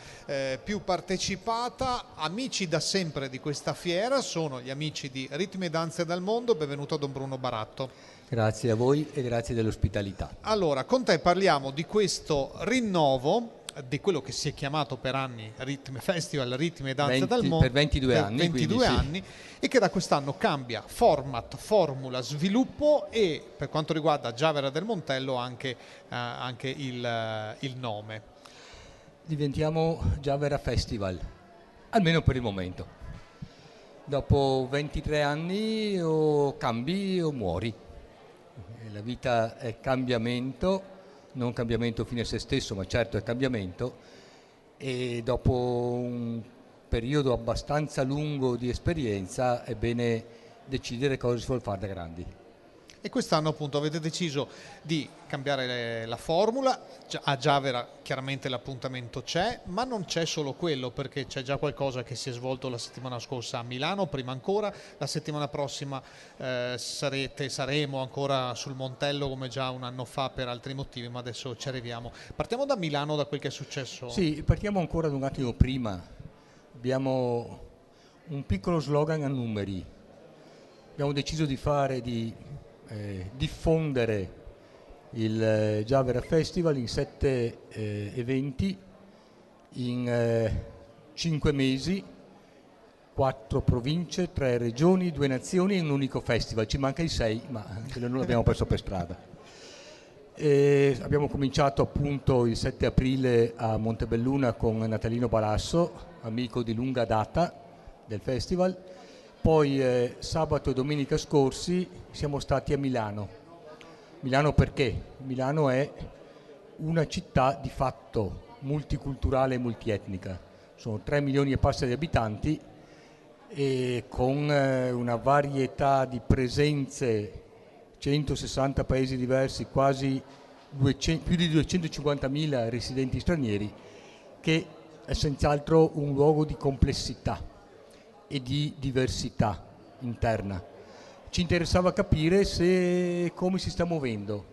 più partecipata. Amici da sempre di questa fiera sono gli amici di Ritmi e Danze dal Mondo, benvenuto a Don Bruno Baratto.
Grazie a voi e grazie dell'ospitalità.
Allora, con te parliamo di questo rinnovo di quello che si è chiamato per anni Festival Ritmi e Danze dal Mondo
per 22 anni,
22
quindi,
anni e che da quest'anno cambia format, formula, sviluppo e per quanto riguarda Giavera del Montello anche il nome.
Diventiamo Giavera Festival, almeno per il momento. Dopo 23 anni o cambi o muori. La vita è cambiamento, non cambiamento fine a se stesso, ma certo è cambiamento, e dopo un periodo abbastanza lungo di esperienza è bene decidere cosa si vuole fare da grandi.
E quest'anno appunto avete deciso di cambiare la formula, a Giavera chiaramente l'appuntamento c'è, ma non c'è solo quello, perché c'è già qualcosa che si è svolto la settimana scorsa a Milano, prima ancora, la settimana prossima saremo ancora sul Montello come già un anno fa per altri motivi, ma adesso ci arriviamo. Partiamo da Milano, da quel che è successo.
Sì, partiamo ancora un attimo prima, abbiamo un piccolo slogan a numeri, abbiamo deciso di diffondere il Giavera Festival in 7 eventi in 5 mesi, 4 province, 3 regioni, 2 nazioni e un unico festival. Ci manca il 6, ma quello non l'abbiamo perso per strada. Abbiamo cominciato appunto il 7 aprile a Montebelluna con Natalino Balasso, amico di lunga data del festival. Poi sabato e domenica scorsi siamo stati a Milano. Milano perché? Milano è una città di fatto multiculturale e multietnica. Sono 3 milioni e passa di abitanti e con una varietà di presenze, 160 paesi diversi, quasi più di 250.000 residenti stranieri, che è senz'altro un luogo di complessità e di diversità interna. Ci interessava capire come si sta muovendo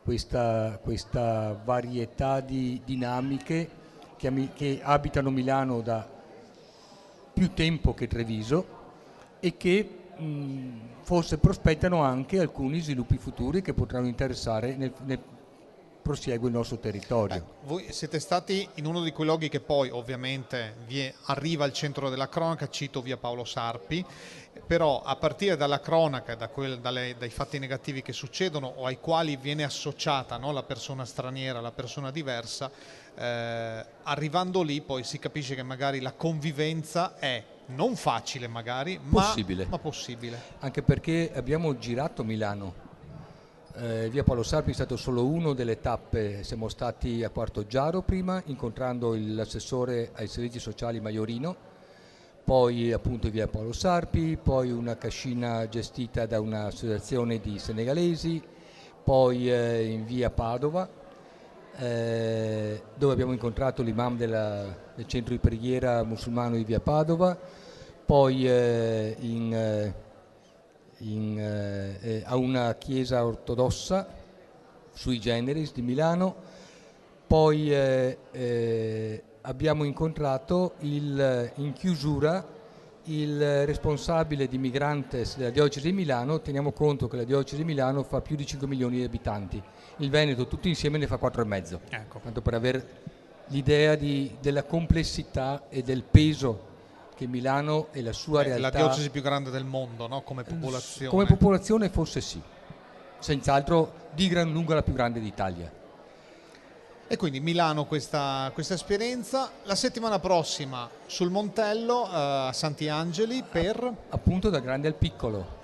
questa varietà di dinamiche che abitano Milano da più tempo che Treviso e che forse prospettano anche alcuni sviluppi futuri che potranno interessare nel prosieguo il nostro territorio.
Voi siete stati in uno di quei luoghi che poi ovviamente arriva al centro della cronaca, cito via Paolo Sarpi, però a partire dalla cronaca, dai fatti negativi che succedono o ai quali viene associata, no, la persona straniera, la persona diversa, arrivando lì poi si capisce che magari la convivenza è non facile magari, ma possibile.
Anche perché abbiamo girato Milano. Via Paolo Sarpi è stato solo uno delle tappe, siamo stati a Quarto Giaro prima, incontrando l'assessore ai servizi sociali Maiorino, poi appunto via Paolo Sarpi, poi una cascina gestita da un'associazione di senegalesi, poi in via Padova, dove abbiamo incontrato l'imam del centro di preghiera musulmano di via Padova, poi a una chiesa ortodossa sui generis di Milano, poi abbiamo incontrato in chiusura il responsabile di Migrantes della diocesi di Milano. Teniamo conto che la diocesi di Milano fa più di 5 milioni di abitanti, il Veneto tutto insieme ne fa 4,5,
ecco.
Tanto per avere l'idea della complessità e del peso che Milano e la sua realtà...
La diocesi più grande del mondo, no? Come popolazione.
Come popolazione forse sì, senz'altro di gran lunga la più grande d'Italia.
E quindi Milano questa esperienza. La settimana prossima sul Montello a Santi Angeli per...
Appunto dal grande al piccolo,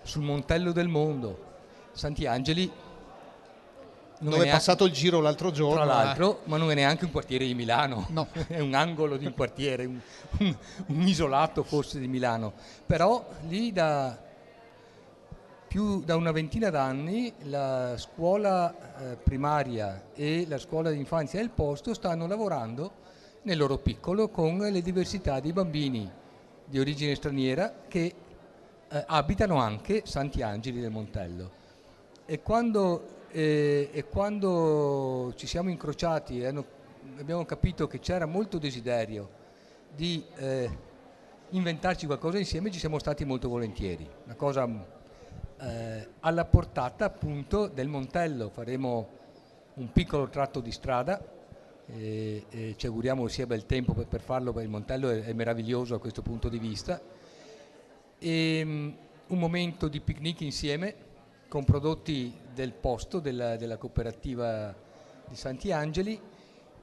sul Montello del Mondo. Santi Angeli...
Dove è passato il giro l'altro giorno.
Tra l'altro, ma non è neanche un quartiere di Milano,
no.
È un angolo di un quartiere, un isolato forse di Milano. Però lì da una ventina d'anni la scuola primaria e la scuola di infanzia del posto stanno lavorando nel loro piccolo con le diversità di bambini di origine straniera che abitano anche Santi Angeli del Montello. E quando ci siamo incrociati e abbiamo capito che c'era molto desiderio di inventarci qualcosa insieme, ci siamo stati molto volentieri. Una cosa alla portata appunto del Montello. Faremo un piccolo tratto di strada e ci auguriamo sia bel tempo per farlo, perché il Montello è meraviglioso a questo punto di vista. E un momento di picnic insieme con prodotti del posto, della cooperativa di Santi Angeli,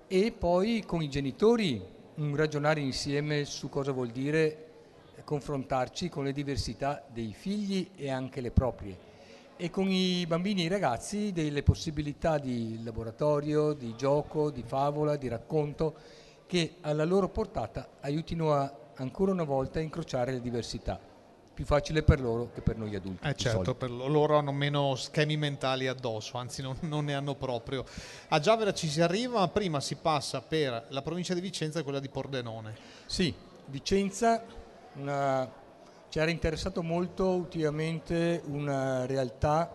e poi con i genitori un ragionare insieme su cosa vuol dire confrontarci con le diversità dei figli e anche le proprie, e con i bambini e i ragazzi delle possibilità di laboratorio, di gioco, di favola, di racconto, che alla loro portata aiutino ancora una volta a incrociare le diversità. Più facile per loro che per noi adulti.
Certo, per loro hanno meno schemi mentali addosso, anzi non ne hanno proprio. A Giavera ci si arriva, prima si passa per la provincia di Vicenza e quella di Pordenone.
Sì, Vicenza ci era interessato molto ultimamente una realtà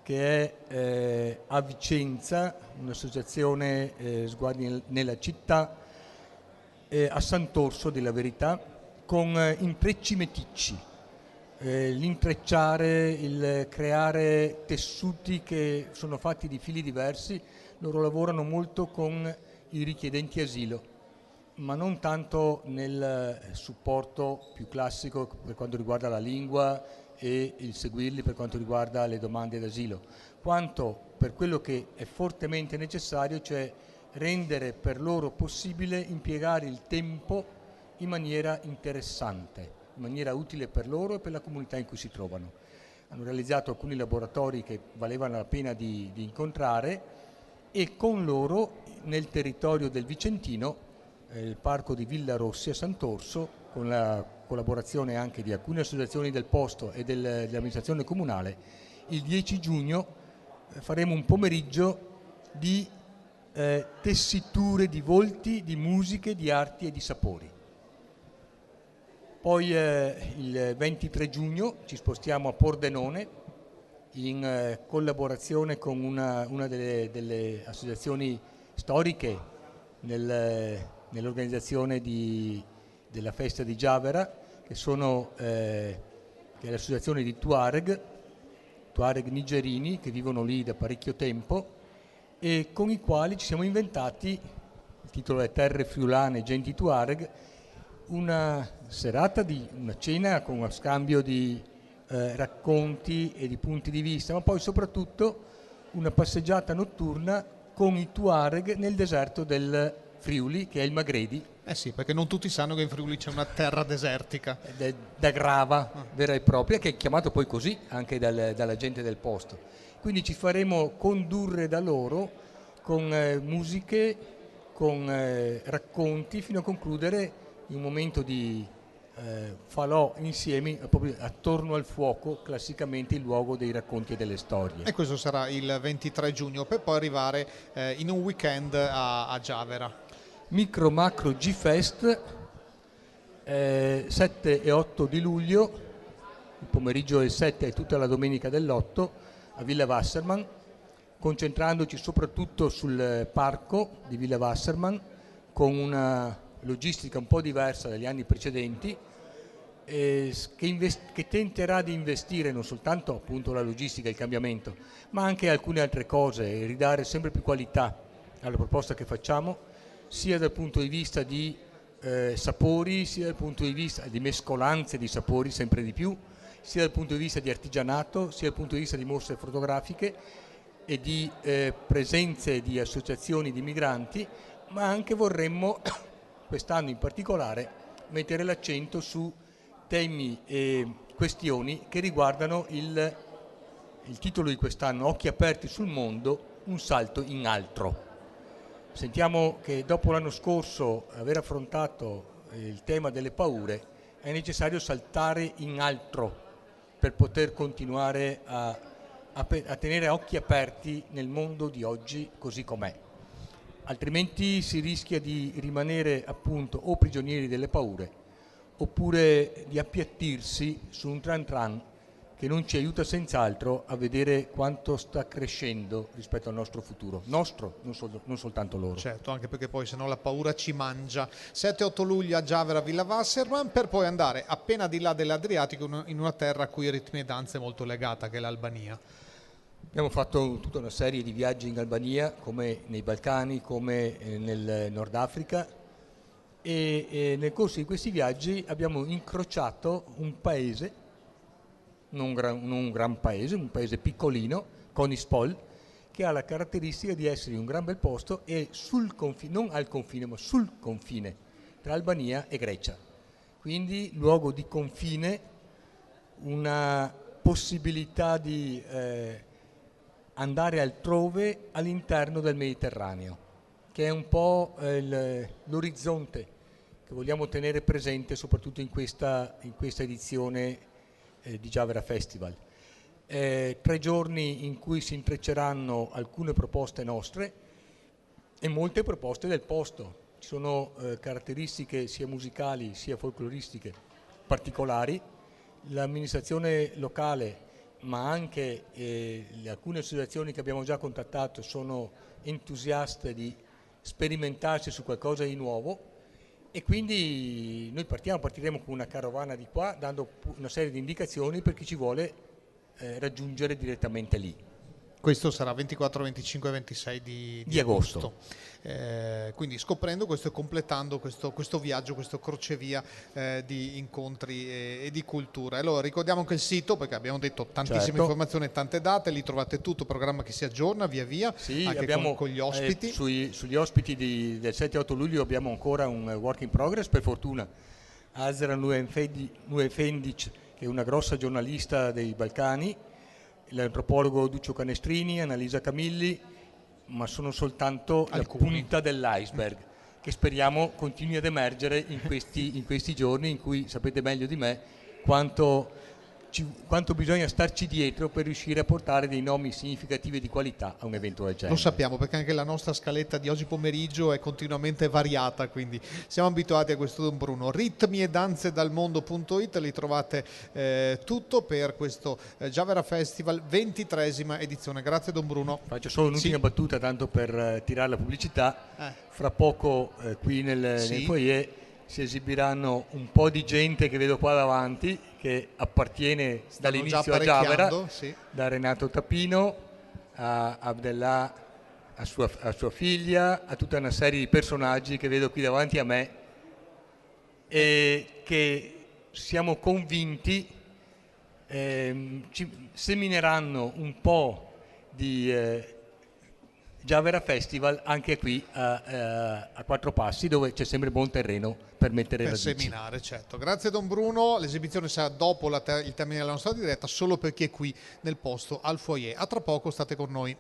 che è a Vicenza, un'associazione Sguardi nella città, a Sant'Orso della Verità, con intrecci meticci. L'intrecciare, il creare tessuti che sono fatti di fili diversi. Loro lavorano molto con i richiedenti asilo, ma non tanto nel supporto più classico per quanto riguarda la lingua e il seguirli per quanto riguarda le domande d'asilo, quanto per quello che è fortemente necessario, cioè rendere per loro possibile impiegare il tempo in maniera interessante, in maniera utile per loro e per la comunità in cui si trovano. Hanno realizzato alcuni laboratori che valevano la pena di incontrare, e con loro nel territorio del Vicentino, il parco di Villa Rossi a Sant'Orso, con la collaborazione anche di alcune associazioni del posto e dell'amministrazione comunale, il 10 giugno faremo un pomeriggio di tessiture di volti, di musiche, di arti e di sapori. Poi il 23 giugno ci spostiamo a Pordenone in collaborazione con una delle associazioni storiche nell'organizzazione della festa di Giavera, che è l'associazione di Tuareg nigerini che vivono lì da parecchio tempo, e con i quali ci siamo inventati, il titolo è Terre Friulane Genti Tuareg, una cena con uno scambio di racconti e di punti di vista, ma poi soprattutto una passeggiata notturna con i Tuareg nel deserto del Friuli, che è il Magredi.
Sì, perché non tutti sanno che in Friuli c'è una terra desertica.
Da grava vera e propria, che è chiamato poi così anche dalla gente del posto. Quindi ci faremo condurre da loro con musiche, con racconti, fino a concludere un momento di falò insieme proprio attorno al fuoco, classicamente il luogo dei racconti e delle storie.
E questo sarà il 23 giugno, per poi arrivare in un weekend a Giavera.
Micro Macro G-Fest 7 e 8 di luglio, il pomeriggio del 7 e tutta la domenica dell'8 a Villa Wasserman, concentrandoci soprattutto sul parco di Villa Wasserman, con una logistica un po' diversa dagli anni precedenti, che tenterà di investire non soltanto appunto la logistica e il cambiamento, ma anche alcune altre cose, e ridare sempre più qualità alla proposta che facciamo, sia dal punto di vista di sapori, sia dal punto di vista di mescolanze di sapori sempre di più, sia dal punto di vista di artigianato, sia dal punto di vista di mostre fotografiche e di presenze di associazioni di migranti, ma anche vorremmo quest'anno in particolare mettere l'accento su temi e questioni che riguardano il titolo di quest'anno, Occhi aperti sul mondo, un salto in altro. Sentiamo che dopo l'anno scorso aver affrontato il tema delle paure è necessario saltare in altro per poter continuare a tenere occhi aperti nel mondo di oggi così com'è. Altrimenti si rischia di rimanere appunto o prigionieri delle paure oppure di appiattirsi su un tran tran che non ci aiuta senz'altro a vedere quanto sta crescendo rispetto al nostro futuro. Nostro, non soltanto loro.
Certo, anche perché poi se no la paura ci mangia. 7-8 luglio a Giavera, Villa Wasserman, per poi andare appena di là dell'Adriatico in una terra a cui ritmi e danza è molto legata, che è l'Albania.
Abbiamo fatto tutta una serie di viaggi in Albania, come nei Balcani, come nel Nord Africa, e nel corso di questi viaggi abbiamo incrociato un paese, non un gran paese, un paese piccolino, Konispol, che ha la caratteristica di essere un gran bel posto e sul confine, non al confine, ma sul confine tra Albania e Grecia. Quindi luogo di confine, una possibilità di andare altrove all'interno del Mediterraneo, che è un po' l'orizzonte che vogliamo tenere presente soprattutto in questa edizione di Giavera Festival. 3 giorni in cui si intrecceranno alcune proposte nostre e molte proposte del posto. Ci sono caratteristiche sia musicali sia folcloristiche particolari. L'amministrazione locale, ma anche alcune associazioni che abbiamo già contattato, sono entusiaste di sperimentarsi su qualcosa di nuovo. E quindi noi partiremo con una carovana di qua, dando una serie di indicazioni per chi ci vuole raggiungere direttamente lì.
Questo sarà 24, 25 e 26 di agosto. Quindi scoprendo questo e completando questo viaggio, questo crocevia di incontri e di cultura. Allora ricordiamo anche il sito, perché abbiamo detto tantissime informazioni e tante date, lì trovate tutto, programma che si aggiorna via via,
sì,
anche
abbiamo,
con gli ospiti.
Sugli ospiti del 7-8 luglio abbiamo ancora un work in progress, per fortuna. Azra Nuefendic, che è una grossa giornalista dei Balcani, l'antropologo Duccio Canestrini, Annalisa Camilli, ma sono soltanto la punta dell'iceberg, che speriamo continui ad emergere in questi giorni in cui sapete meglio di me quanto bisogna starci dietro per riuscire a portare dei nomi significativi e di qualità a un evento del genere.
Lo sappiamo, perché anche la nostra scaletta di oggi pomeriggio è continuamente variata, quindi siamo abituati a questo, Don Bruno. Ritmi e danze dal mondo.it, li trovate tutto per questo Giavera Festival 23esima edizione. Grazie Don Bruno.
Faccio solo un'ultima battuta, tanto per tirare la pubblicità. Fra poco qui nel foyer si esibiranno un po' di gente che vedo qua davanti, che appartiene dall'inizio a Giavera, da Renato Tapino a Abdellah, a sua figlia, a tutta una serie di personaggi che vedo qui davanti a me e che siamo convinti ci semineranno un po' di Giavera Festival anche qui a Quattro Passi, dove c'è sempre buon terreno per mettere radici.
Seminare, certo. Grazie Don Bruno, l'esibizione sarà dopo il termine della nostra diretta, solo per chi è qui nel posto al foyer. A tra poco, state con noi.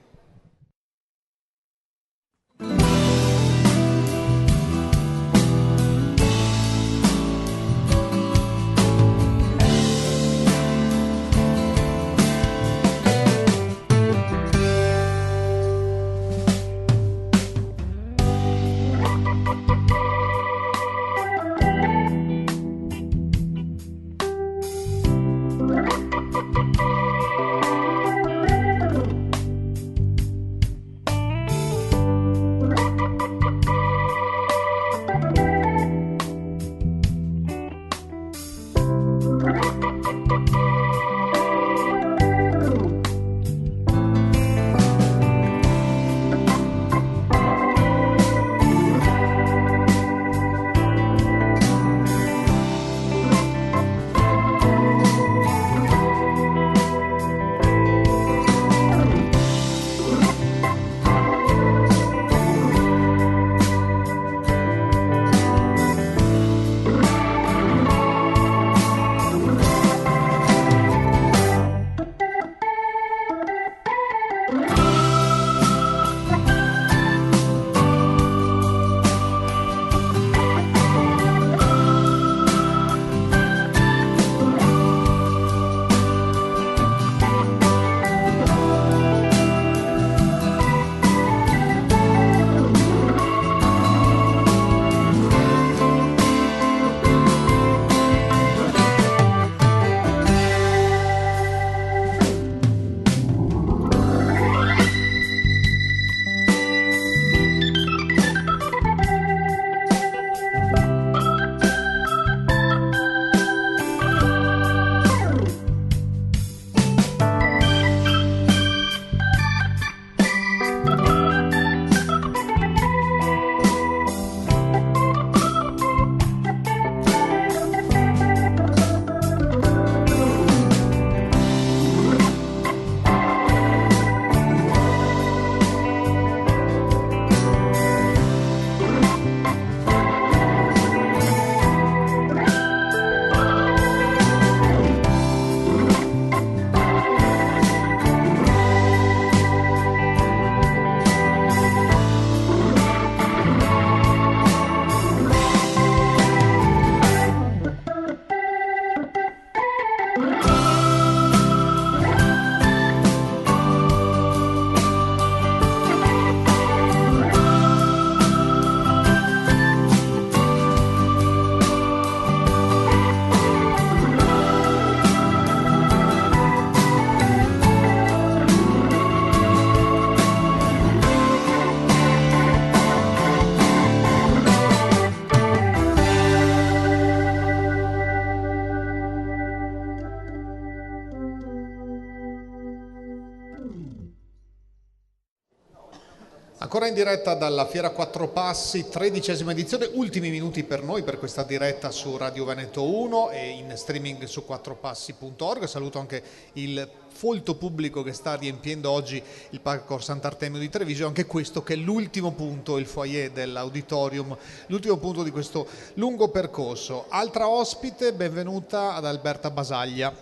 Ancora in diretta dalla Fiera Quattro Passi, 13ª edizione, ultimi minuti per noi per questa diretta su Radio Veneto 1 e in streaming su quattropassi.org. Saluto anche il folto pubblico che sta riempiendo oggi il Parco Sant'Artemio di Treviso, anche questo che è l'ultimo punto, il foyer dell'auditorium, l'ultimo punto di questo lungo percorso. Altra ospite, benvenuta ad Alberta Basaglia.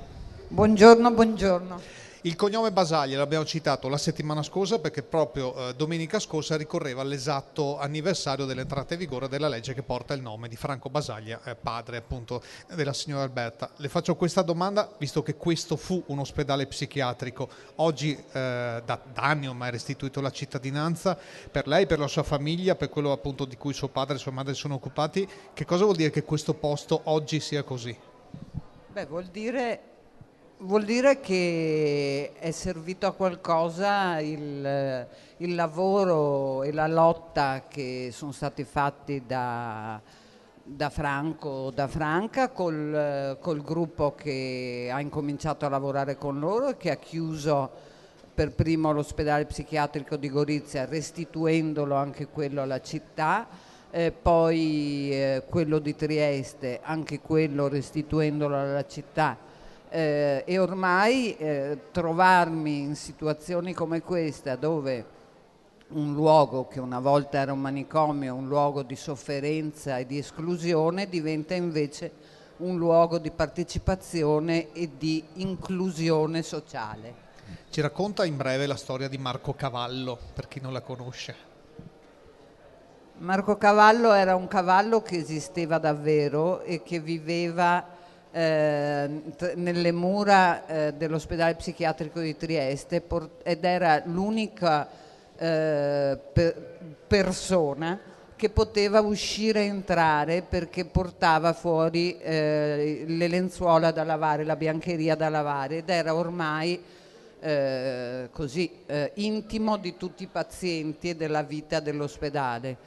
Buongiorno, buongiorno.
Il cognome Basaglia l'abbiamo citato la settimana scorsa perché proprio domenica scorsa ricorreva l'esatto anniversario dell'entrata in vigore della legge che porta il nome di Franco Basaglia, padre appunto della signora Alberta. Le faccio questa domanda, visto che questo fu un ospedale psichiatrico, oggi da anni ormai restituito la cittadinanza, per lei, per la sua famiglia, per quello appunto di cui suo padre e sua madre sono occupati, che cosa vuol dire che questo posto oggi sia così?
Beh, vuol dire che è servito a qualcosa il lavoro e la lotta che sono stati fatti da Franco, da Franca, col gruppo che ha incominciato a lavorare con loro e che ha chiuso per primo l'ospedale psichiatrico di Gorizia, restituendolo anche quello alla città, poi quello di Trieste, anche quello restituendolo alla città. E ormai trovarmi in situazioni come questa, dove un luogo che una volta era un manicomio, un luogo di sofferenza e di esclusione, diventa invece un luogo di partecipazione e di inclusione sociale.
Ci racconta in breve la storia di Marco Cavallo, per chi non la conosce.
Marco Cavallo era un cavallo che esisteva davvero e che viveva nelle mura dell'ospedale psichiatrico di Trieste ed era l'unica persona che poteva uscire e entrare perché portava fuori le lenzuola da lavare, la biancheria da lavare, ed era ormai intimo di tutti i pazienti e della vita dell'ospedale.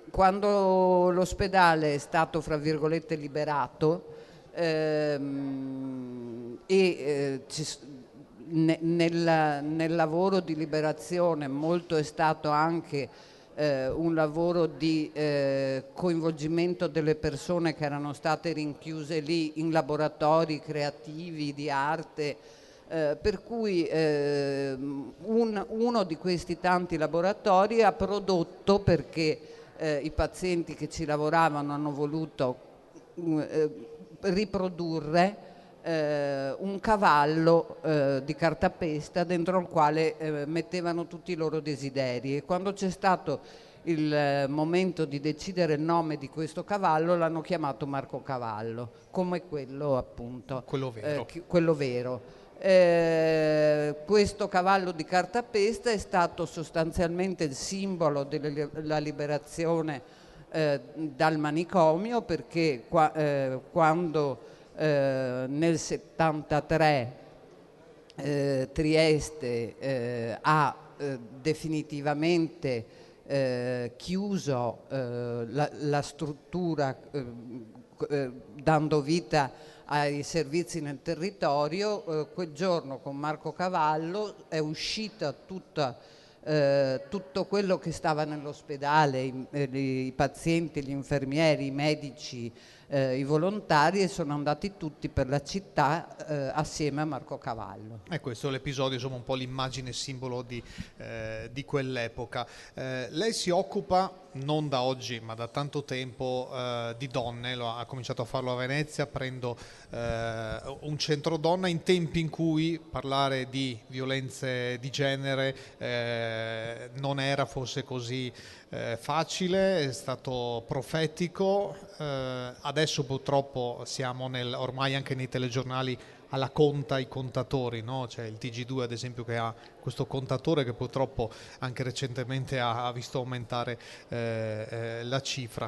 Quando l'ospedale è stato, fra virgolette, liberato, nel lavoro di liberazione molto è stato anche un lavoro di coinvolgimento delle persone che erano state rinchiuse lì in laboratori creativi di arte, per cui uno di questi tanti laboratori ha prodotto, perché i pazienti che ci lavoravano hanno voluto riprodurre un cavallo di cartapesta dentro il quale mettevano tutti i loro desideri, e quando c'è stato il momento di decidere il nome di questo cavallo l'hanno chiamato Marco Cavallo, come quello appunto, quello vero. Questo cavallo di cartapesta è stato sostanzialmente il simbolo della liberazione dal manicomio, perché quando nel 73 Trieste ha definitivamente chiuso la struttura, dando vita ai servizi nel territorio, quel giorno con Marco Cavallo è uscita tutto quello che stava nell'ospedale, i pazienti, gli infermieri, i medici, i volontari, e sono andati tutti per la città assieme a Marco Cavallo.
E questo è l'episodio, insomma, un po' l'immagine simbolo di quell'epoca. Lei si occupa, non da oggi ma da tanto tempo, di donne, ha cominciato a farlo a Venezia, aprendo un centro donna in tempi in cui parlare di violenze di genere non era forse così facile, è stato profetico. Adesso purtroppo siamo ormai anche nei telegiornali alla conta i contatori, no? C'è il TG2 ad esempio che ha questo contatore che purtroppo anche recentemente ha visto aumentare la cifra.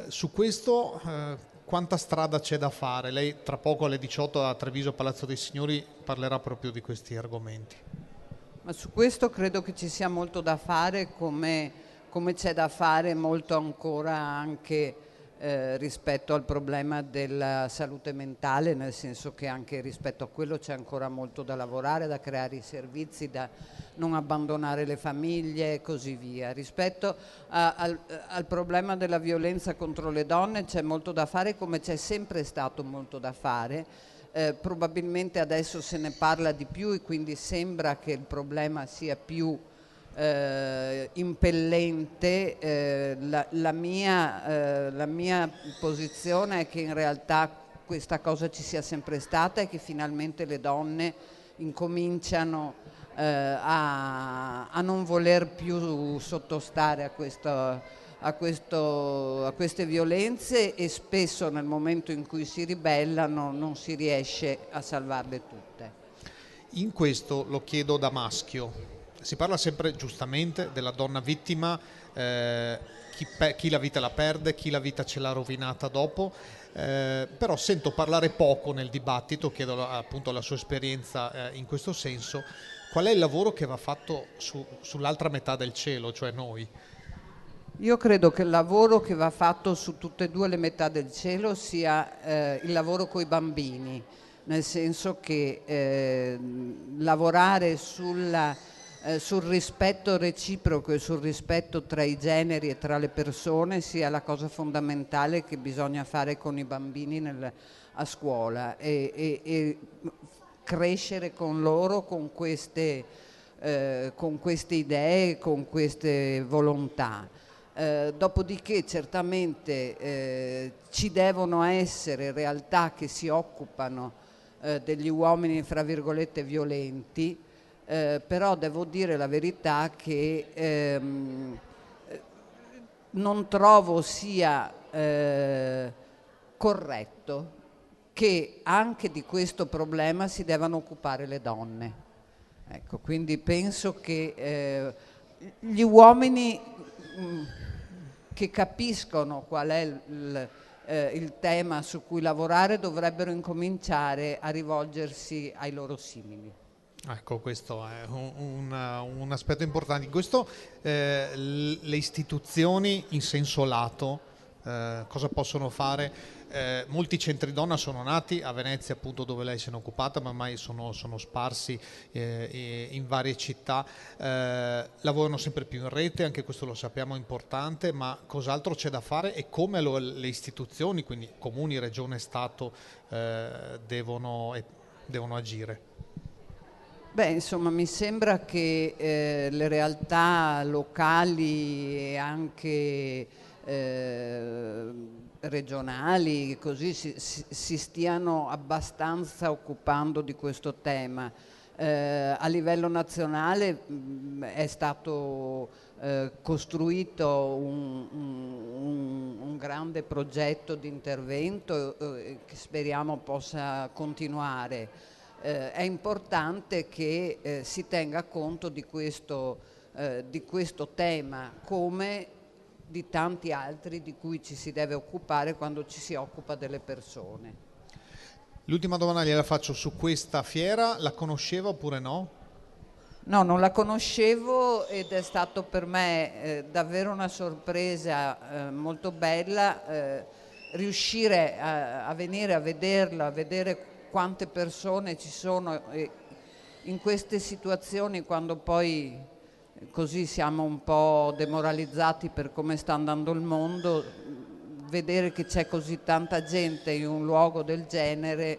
Su questo quanta strada c'è da fare? Lei tra poco alle 18 a Treviso Palazzo dei Signori parlerà proprio di questi argomenti.
Ma su questo credo che ci sia molto da fare, come c'è da fare molto ancora anche rispetto al problema della salute mentale, nel senso che anche rispetto a quello c'è ancora molto da lavorare, da creare i servizi, da non abbandonare le famiglie e così via. Rispetto al problema della violenza contro le donne c'è molto da fare, come c'è sempre stato molto da fare. Probabilmente adesso se ne parla di più e quindi sembra che il problema sia più impellente. La mia posizione è che in realtà questa cosa ci sia sempre stata e che finalmente le donne incominciano a non voler più sottostare a queste violenze, e spesso nel momento in cui si ribellano non si riesce a salvarle tutte.
In questo lo chiedo da maschio. Si parla sempre giustamente della donna vittima, chi la vita la perde, chi la vita ce l'ha rovinata dopo, però sento parlare poco nel dibattito, chiedo appunto la sua esperienza in questo senso. Qual è il lavoro che va fatto sull'altra metà del cielo, cioè noi?
Io credo che il lavoro che va fatto su tutte e due le metà del cielo sia il lavoro coi bambini, nel senso che lavorare sul rispetto reciproco e sul rispetto tra i generi e tra le persone sia la cosa fondamentale che bisogna fare con i bambini a scuola, e crescere con loro con queste idee, con queste volontà. Dopodiché certamente ci devono essere realtà che si occupano degli uomini fra virgolette violenti, però devo dire la verità che non trovo sia corretto che anche di questo problema si devono occupare le donne. Ecco, quindi penso che gli uomini che capiscono qual è il tema su cui lavorare dovrebbero incominciare a rivolgersi ai loro simili.
Ecco, questo è un aspetto importante. In questo le istituzioni in senso lato cosa possono fare? Molti centri donna sono nati a Venezia, appunto, dove lei se ne è occupata, ma ormai sono sparsi in varie città, lavorano sempre più in rete, anche questo lo sappiamo è importante, ma cos'altro c'è da fare e come le istituzioni, quindi comuni, regione, Stato, devono agire?
Beh, insomma, mi sembra che le realtà locali e anche regionali così si stiano abbastanza occupando di questo tema. A livello nazionale è stato costruito un grande progetto di intervento che speriamo possa continuare. È importante che si tenga conto di questo tema, come di tanti altri di cui ci si deve occupare quando ci si occupa delle persone.
L'ultima domanda gliela faccio su questa fiera, la conosceva oppure no?
No, non la conoscevo ed è stato per me davvero una sorpresa molto bella riuscire a venire a vederla, a vedere quante persone ci sono in queste situazioni, quando poi così siamo un po' demoralizzati per come sta andando il mondo, vedere che c'è così tanta gente in un luogo del genere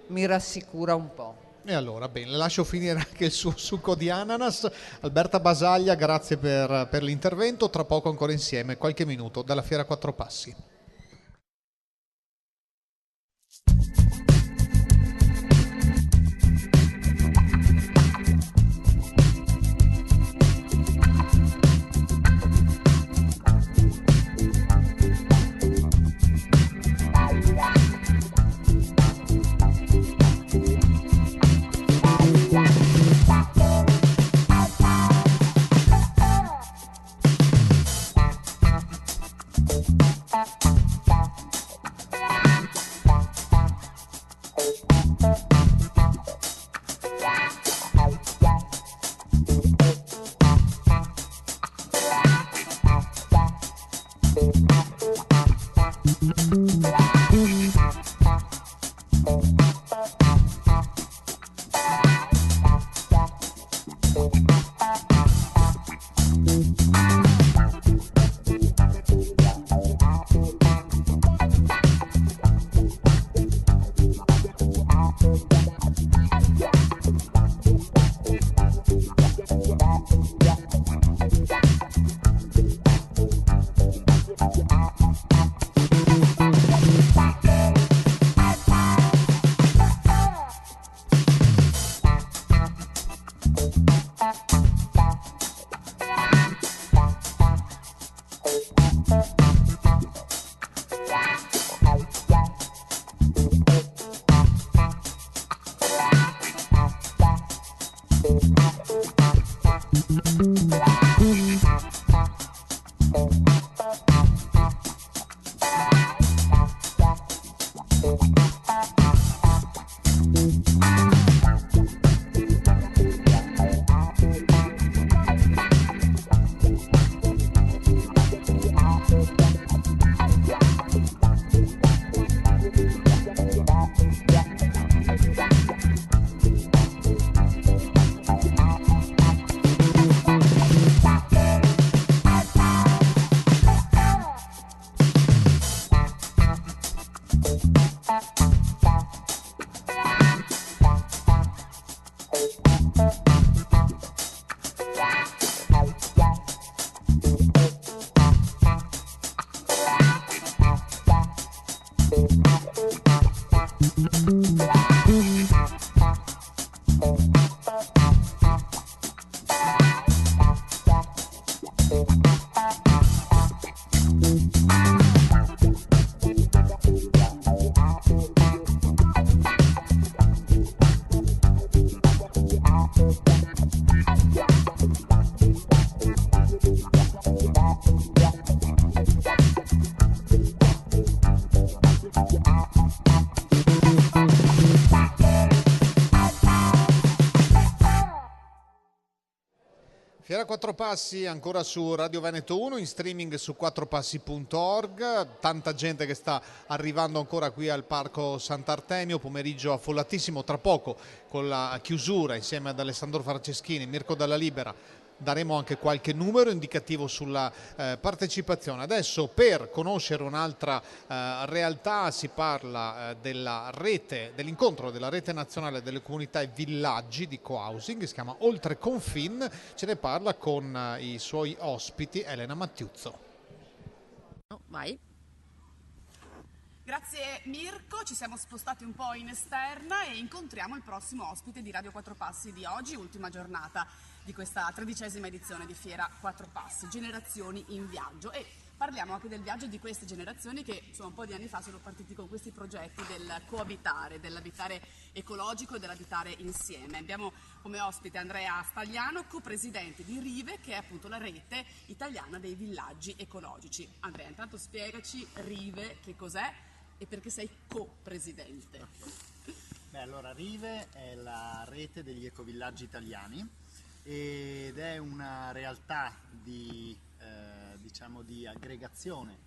mi rassicura un po'.
E allora, bene, lascio finire anche il suo succo di ananas. Alberta Basaglia, grazie per l'intervento, tra poco ancora insieme, qualche minuto dalla Fiera Quattro Passi. Fiera Quattro Passi ancora su Radio Veneto 1, in streaming su quattropassi.org, tanta gente che sta arrivando ancora qui al Parco Sant'Artemio, pomeriggio affollatissimo. Tra poco con la chiusura insieme ad Alessandro Franceschini, Mirko Dalla Libera, daremo anche qualche numero indicativo sulla partecipazione. Adesso, per conoscere un'altra realtà, si parla della rete, dell'incontro della rete nazionale delle comunità e villaggi di co-housing, che si chiama Oltre Confin. Ce ne parla con i suoi ospiti Elena Mattiuzzo.
Vai. Grazie Mirko, ci siamo spostati un po' in esterna e incontriamo il prossimo ospite di Radio Quattro Passi di oggi, ultima giornata di questa 13ª edizione di Fiera Quattro Passi, Generazioni in Viaggio. E parliamo anche del viaggio di queste generazioni che insomma, un po' di anni fa sono partiti con questi progetti del coabitare, dell'abitare ecologico e dell'abitare insieme. Abbiamo come ospite Andrea Stagliano, co-presidente di Rive, che è appunto la rete italiana dei villaggi ecologici. Andrea, intanto spiegaci Rive che cos'è e perché sei co-presidente.
Beh, allora Rive è la rete degli ecovillaggi italiani ed è una realtà di aggregazione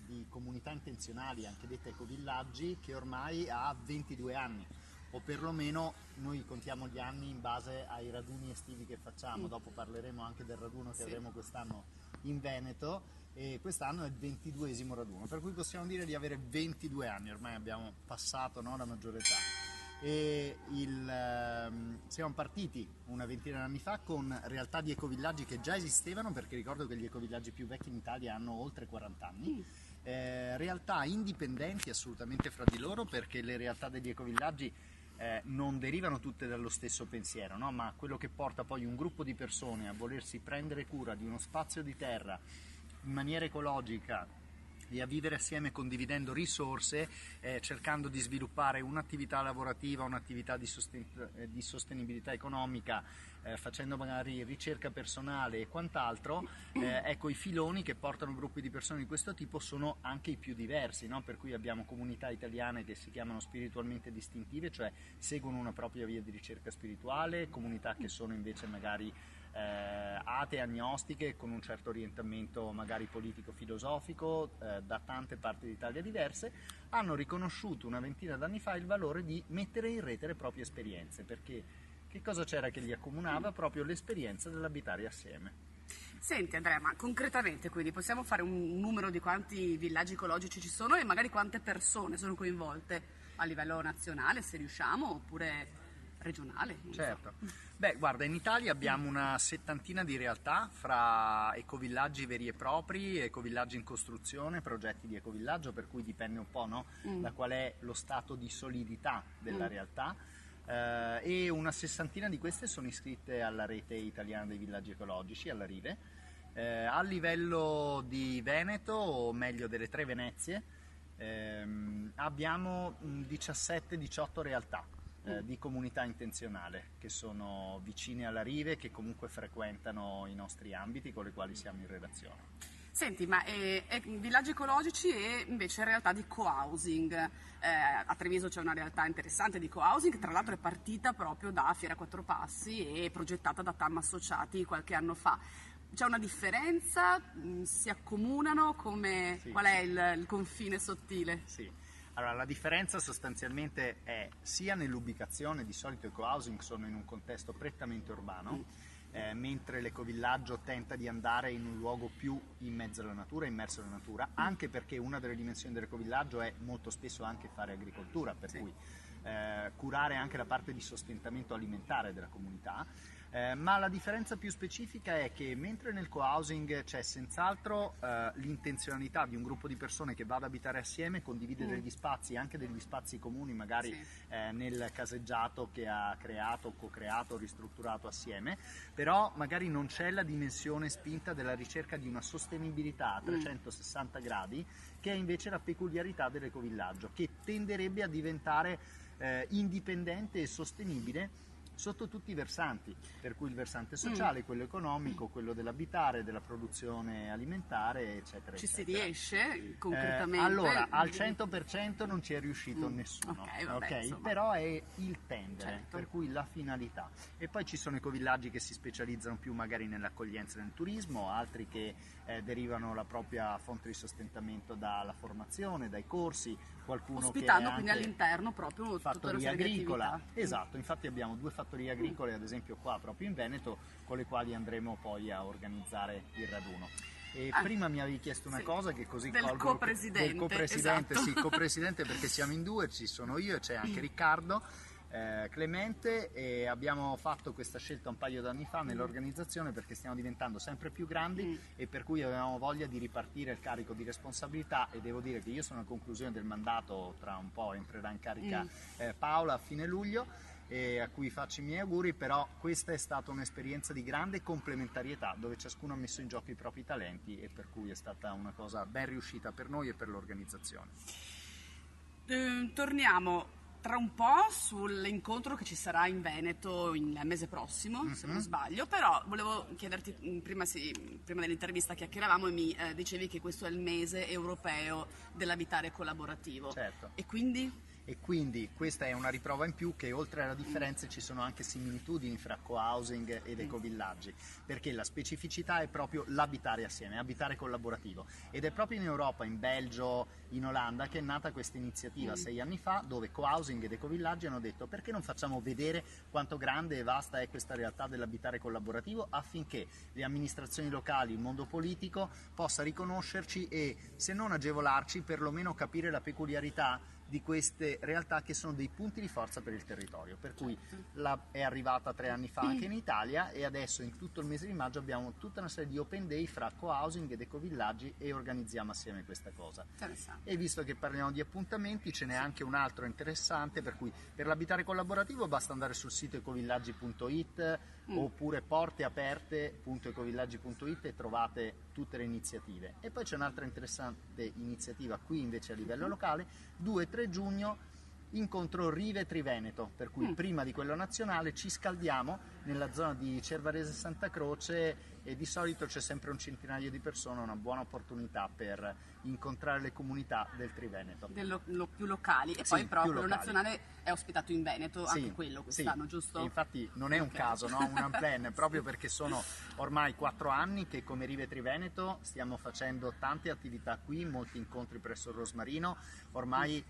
di comunità intenzionali, anche dette ecovillaggi, che ormai ha 22 anni, o perlomeno noi contiamo gli anni in base ai raduni estivi che facciamo. Dopo parleremo anche del raduno che avremo quest'anno in Veneto, e quest'anno è il 22esimo raduno, per cui possiamo dire di avere 22 anni, ormai abbiamo passato, no, la maggiore età. E siamo partiti una ventina di anni fa con realtà di ecovillaggi che già esistevano, perché ricordo che gli ecovillaggi più vecchi in Italia hanno oltre 40 anni, realtà indipendenti assolutamente fra di loro, perché le realtà degli ecovillaggi non derivano tutte dallo stesso pensiero, no? Ma quello che porta poi un gruppo di persone a volersi prendere cura di uno spazio di terra in maniera ecologica e a vivere assieme condividendo risorse, cercando di sviluppare un'attività lavorativa, un'attività di sostenibilità economica, facendo magari ricerca personale e quant'altro. Ecco, i filoni che portano gruppi di persone di questo tipo sono anche i più diversi, no? Per cui abbiamo comunità italiane che si chiamano spiritualmente distintive, cioè seguono una propria via di ricerca spirituale, comunità che sono invece magari atee, agnostiche, con un certo orientamento magari politico-filosofico, da tante parti d'Italia diverse, hanno riconosciuto una ventina d'anni fa il valore di mettere in rete le proprie esperienze, perché che cosa c'era che li accomunava? Proprio l'esperienza dell'abitare assieme.
Senti Andrea, ma concretamente quindi possiamo fare un numero di quanti villaggi ecologici ci sono e magari quante persone sono coinvolte a livello nazionale, se riusciamo, oppure regionale?
Certo. Beh, guarda, in Italia abbiamo una settantina di realtà fra ecovillaggi veri e propri, ecovillaggi in costruzione, progetti di ecovillaggio, per cui dipende un po', no? Da qual è lo stato di solidità della realtà. E una sessantina di queste sono iscritte alla rete italiana dei villaggi ecologici, alla Rive. A livello di Veneto, o meglio delle 3 Venezie, abbiamo 17-18 realtà di comunità intenzionale che sono vicine alla rive, che comunque frequentano i nostri ambiti con le quali siamo in relazione.
Senti, ma villaggi ecologici e invece realtà di co-housing. A Treviso c'è una realtà interessante di co-housing, tra l'altro è partita proprio da Fiera Quattro Passi e progettata da TAM Associati qualche anno fa. C'è una differenza? Si accomunano?
Sì.
Qual è il confine sottile?
Sì. Allora, la differenza sostanzialmente è sia nell'ubicazione, di solito i co-housing sono in un contesto prettamente urbano, mentre l'ecovillaggio tenta di andare in un luogo più in mezzo alla natura, immerso nella natura, anche perché una delle dimensioni dell'ecovillaggio è molto spesso anche fare agricoltura, per cui curare anche la parte di sostentamento alimentare della comunità. Ma la differenza più specifica è che mentre nel co-housing c'è senz'altro l'intenzionalità di un gruppo di persone che va ad abitare assieme, condivide degli spazi, anche degli spazi comuni magari nel caseggiato che ha creato, co-creato, ristrutturato assieme, però magari non c'è la dimensione spinta della ricerca di una sostenibilità a 360 gradi, che è invece la peculiarità dell'ecovillaggio, che tenderebbe a diventare indipendente e sostenibile sotto tutti i versanti, per cui il versante sociale, quello economico, quello dell'abitare, della produzione alimentare, eccetera.
Ci si riesce concretamente?
Allora, al 100% non ci è riuscito nessuno,
vabbè,
però è il tendere,
certo.
per cui la finalità. E poi ci sono ecovillaggi che si specializzano più magari nell'accoglienza e nel turismo, altri che derivano la propria fonte di sostentamento dalla formazione, dai corsi, qualcuno
ospitando
che
quindi all'interno proprio tutta una serie di
agricola.
attività.
Esatto, infatti abbiamo 2 fattorie agricole, ad esempio qua proprio in Veneto, con le quali andremo poi a organizzare il raduno. E prima mi avevi chiesto una cosa che così
del
colgo
copresidente,
del copresidente,
esatto.
sì, copresidente, perché siamo in 2, ci sono io e c'è anche Riccardo Clemente, e abbiamo fatto questa scelta un paio d'anni fa nell'organizzazione perché stiamo diventando sempre più grandi e per cui avevamo voglia di ripartire il carico di responsabilità, e devo dire che io sono a conclusione del mandato, tra un po' entrerà in carica Paola a fine luglio, e a cui faccio i miei auguri, però questa è stata un'esperienza di grande complementarietà dove ciascuno ha messo in gioco i propri talenti, e per cui è stata una cosa ben riuscita per noi e per l'organizzazione.
Torniamo tra un po' sull'incontro che ci sarà in Veneto il mese prossimo, se non sbaglio, però volevo chiederti, prima dell'intervista chiacchieravamo e mi dicevi che questo è il mese europeo dell'abitare collaborativo.
Certo.
E quindi?
E quindi questa è una riprova in più che oltre alle differenze ci sono anche similitudini fra co-housing ed ecovillaggi, perché la specificità è proprio l'abitare assieme, abitare collaborativo, ed è proprio in Europa, in Belgio, in Olanda che è nata questa iniziativa 6 anni fa, dove co-housing ed ecovillaggi hanno detto: perché non facciamo vedere quanto grande e vasta è questa realtà dell'abitare collaborativo, affinché le amministrazioni locali, il mondo politico possa riconoscerci e, se non agevolarci, perlomeno capire la peculiarità di queste realtà che sono dei punti di forza per il territorio, per cui è arrivata 3 anni fa anche in Italia, e adesso in tutto il mese di maggio abbiamo tutta una serie di open day fra co-housing ed ecovillaggi e organizziamo assieme questa cosa. E visto che parliamo di appuntamenti, ce n'è anche un altro interessante, per cui per l'abitare collaborativo basta andare sul sito ecovillaggi.it oppure porteaperte.ecovillaggi.it e trovate tutte le iniziative. E poi c'è un'altra interessante iniziativa qui invece a livello locale, 2-3 giugno, incontro Rive Triveneto, per cui prima di quello nazionale ci scaldiamo nella zona di Cervarese Santa Croce, e di solito c'è sempre un centinaio di persone, una buona opportunità per incontrare le comunità del Triveneto.
Più locali, e poi però quello nazionale è ospitato in Veneto, anche quello quest'anno, giusto?
E infatti non è un caso, no? Un unplan, proprio perché sono ormai 4 anni che come Rive Triveneto stiamo facendo tante attività qui, molti incontri presso il Rosmarino, ormai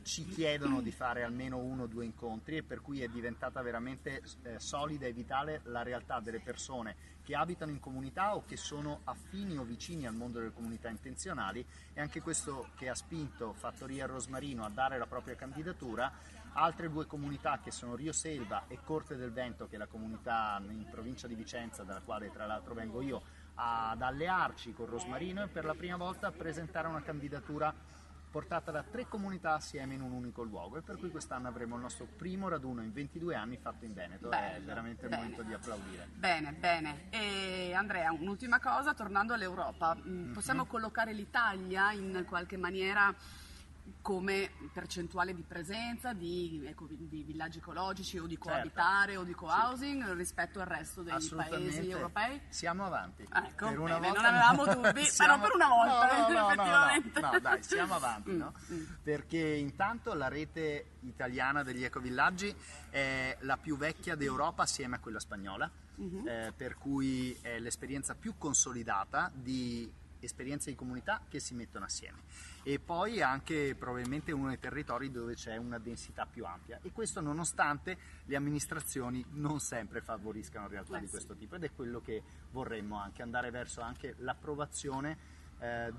ci chiedono di fare almeno 1 o 2 incontri, e per cui è diventata veramente solida e vitale la realtà delle persone che abitano in comunità o che sono affini o vicini al mondo delle comunità intenzionali, e anche questo che ha spinto Fattoria Rosmarino a dare la propria candidatura. Altre 2 comunità, che sono Rio Selva e Corte del Vento, che è la comunità in provincia di Vicenza, dalla quale tra l'altro vengo io, ad allearci con Rosmarino e per la prima volta a presentare una candidatura portata da 3 comunità assieme in un unico luogo, e per cui quest'anno avremo il nostro primo raduno in 22 anni fatto in Veneto. È veramente il momento di applaudire.
Bene. E Andrea, un'ultima cosa, tornando all'Europa, possiamo collocare l'Italia in qualche maniera come percentuale di presenza di villaggi ecologici o di coabitare o di co-housing rispetto al resto dei paesi europei?
Siamo avanti.
Ecco,
per una
bene,
volta
non avevamo dubbi, però per una volta effettivamente.
No, dai, siamo avanti, no? Perché intanto la rete italiana degli ecovillaggi è la più vecchia d'Europa assieme a quella spagnola, per cui è l'esperienza più consolidata di esperienze di comunità che si mettono assieme, e poi anche probabilmente uno dei territori dove c'è una densità più ampia, e questo nonostante le amministrazioni non sempre favoriscano realtà di questo tipo, ed è quello che vorremmo, anche andare verso anche l'approvazione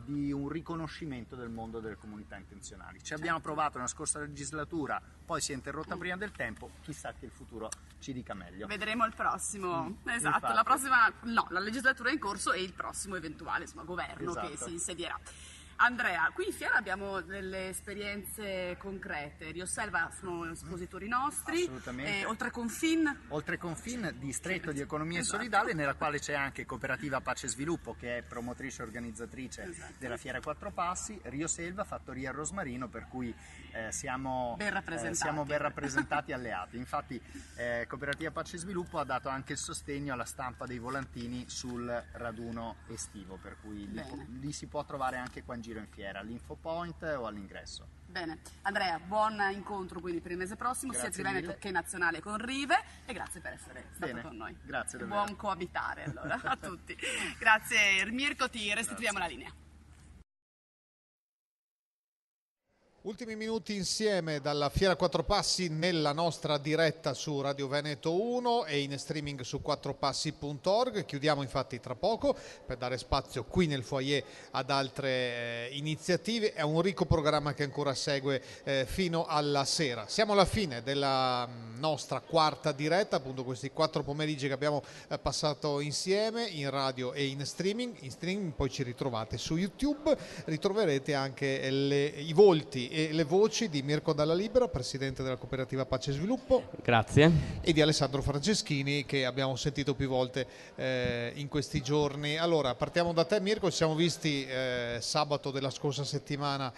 di un riconoscimento del mondo delle comunità intenzionali. Ci abbiamo provato nella scorsa legislatura, poi si è interrotta prima del tempo, chissà che il futuro ci dica meglio.
Vedremo il prossimo, esatto,
infatti.
la prossima, no, la legislatura è in corso e il prossimo eventuale governo che si insedierà. Andrea, qui in fiera abbiamo delle esperienze concrete. Rio Selva sono espositori nostri,
Assolutamente.
Oltre
Confin, distretto di economia solidale, nella quale c'è anche Cooperativa Pace e Sviluppo, che è promotrice e organizzatrice della Fiera Quattro Passi, Rio Selva, Fattoria Rosmarino, per cui siamo ben rappresentati alleati. Infatti Cooperativa Pace e Sviluppo ha dato anche il sostegno alla stampa dei volantini sul raduno estivo, per cui li si può trovare anche qua in giro in fiera, all'Info Point o all'ingresso.
Bene, Andrea, buon incontro quindi per il mese prossimo, sia di Veneto che nazionale con Rive, e grazie per essere stato con noi.
Grazie davvero.
Buon coabitare allora a tutti. Grazie Mirko, ti restituiamo la linea.
Ultimi minuti insieme dalla Fiera Quattro Passi nella nostra diretta su Radio Veneto 1 e in streaming su quattropassi.org. Chiudiamo infatti tra poco per dare spazio qui nel foyer ad altre iniziative. È un ricco programma che ancora segue fino alla sera. Siamo alla fine della nostra quarta diretta, appunto questi 4 pomeriggi che abbiamo passato insieme in radio e in streaming. In streaming poi ci ritrovate su YouTube, ritroverete anche i volti e le voci di Mirko Dalla Libera, presidente della Cooperativa Pace e Sviluppo.
Grazie.
E di Alessandro Franceschini, che abbiamo sentito più volte in questi giorni. Allora, partiamo da te Mirko, ci siamo visti sabato della scorsa settimana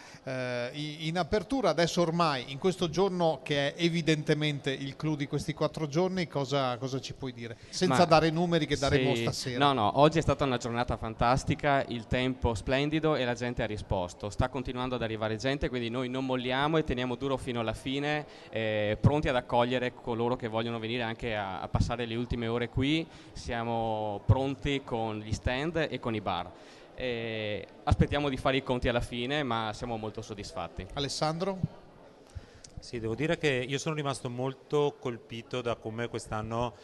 in apertura, adesso ormai in questo giorno che è evidentemente il clou di questi 4 giorni, cosa ci puoi dire? Senza dare numeri che daremo stasera.
No, oggi è stata una giornata fantastica, il tempo splendido e la gente ha risposto. Sta continuando ad arrivare gente, quindi noi non molliamo e teniamo duro fino alla fine, pronti ad accogliere coloro che vogliono venire anche a passare le ultime ore qui. Siamo pronti con gli stand e con i bar. Aspettiamo di fare i conti alla fine, ma siamo molto soddisfatti.
Alessandro?
Sì, devo dire che io sono rimasto molto colpito da come quest'anno,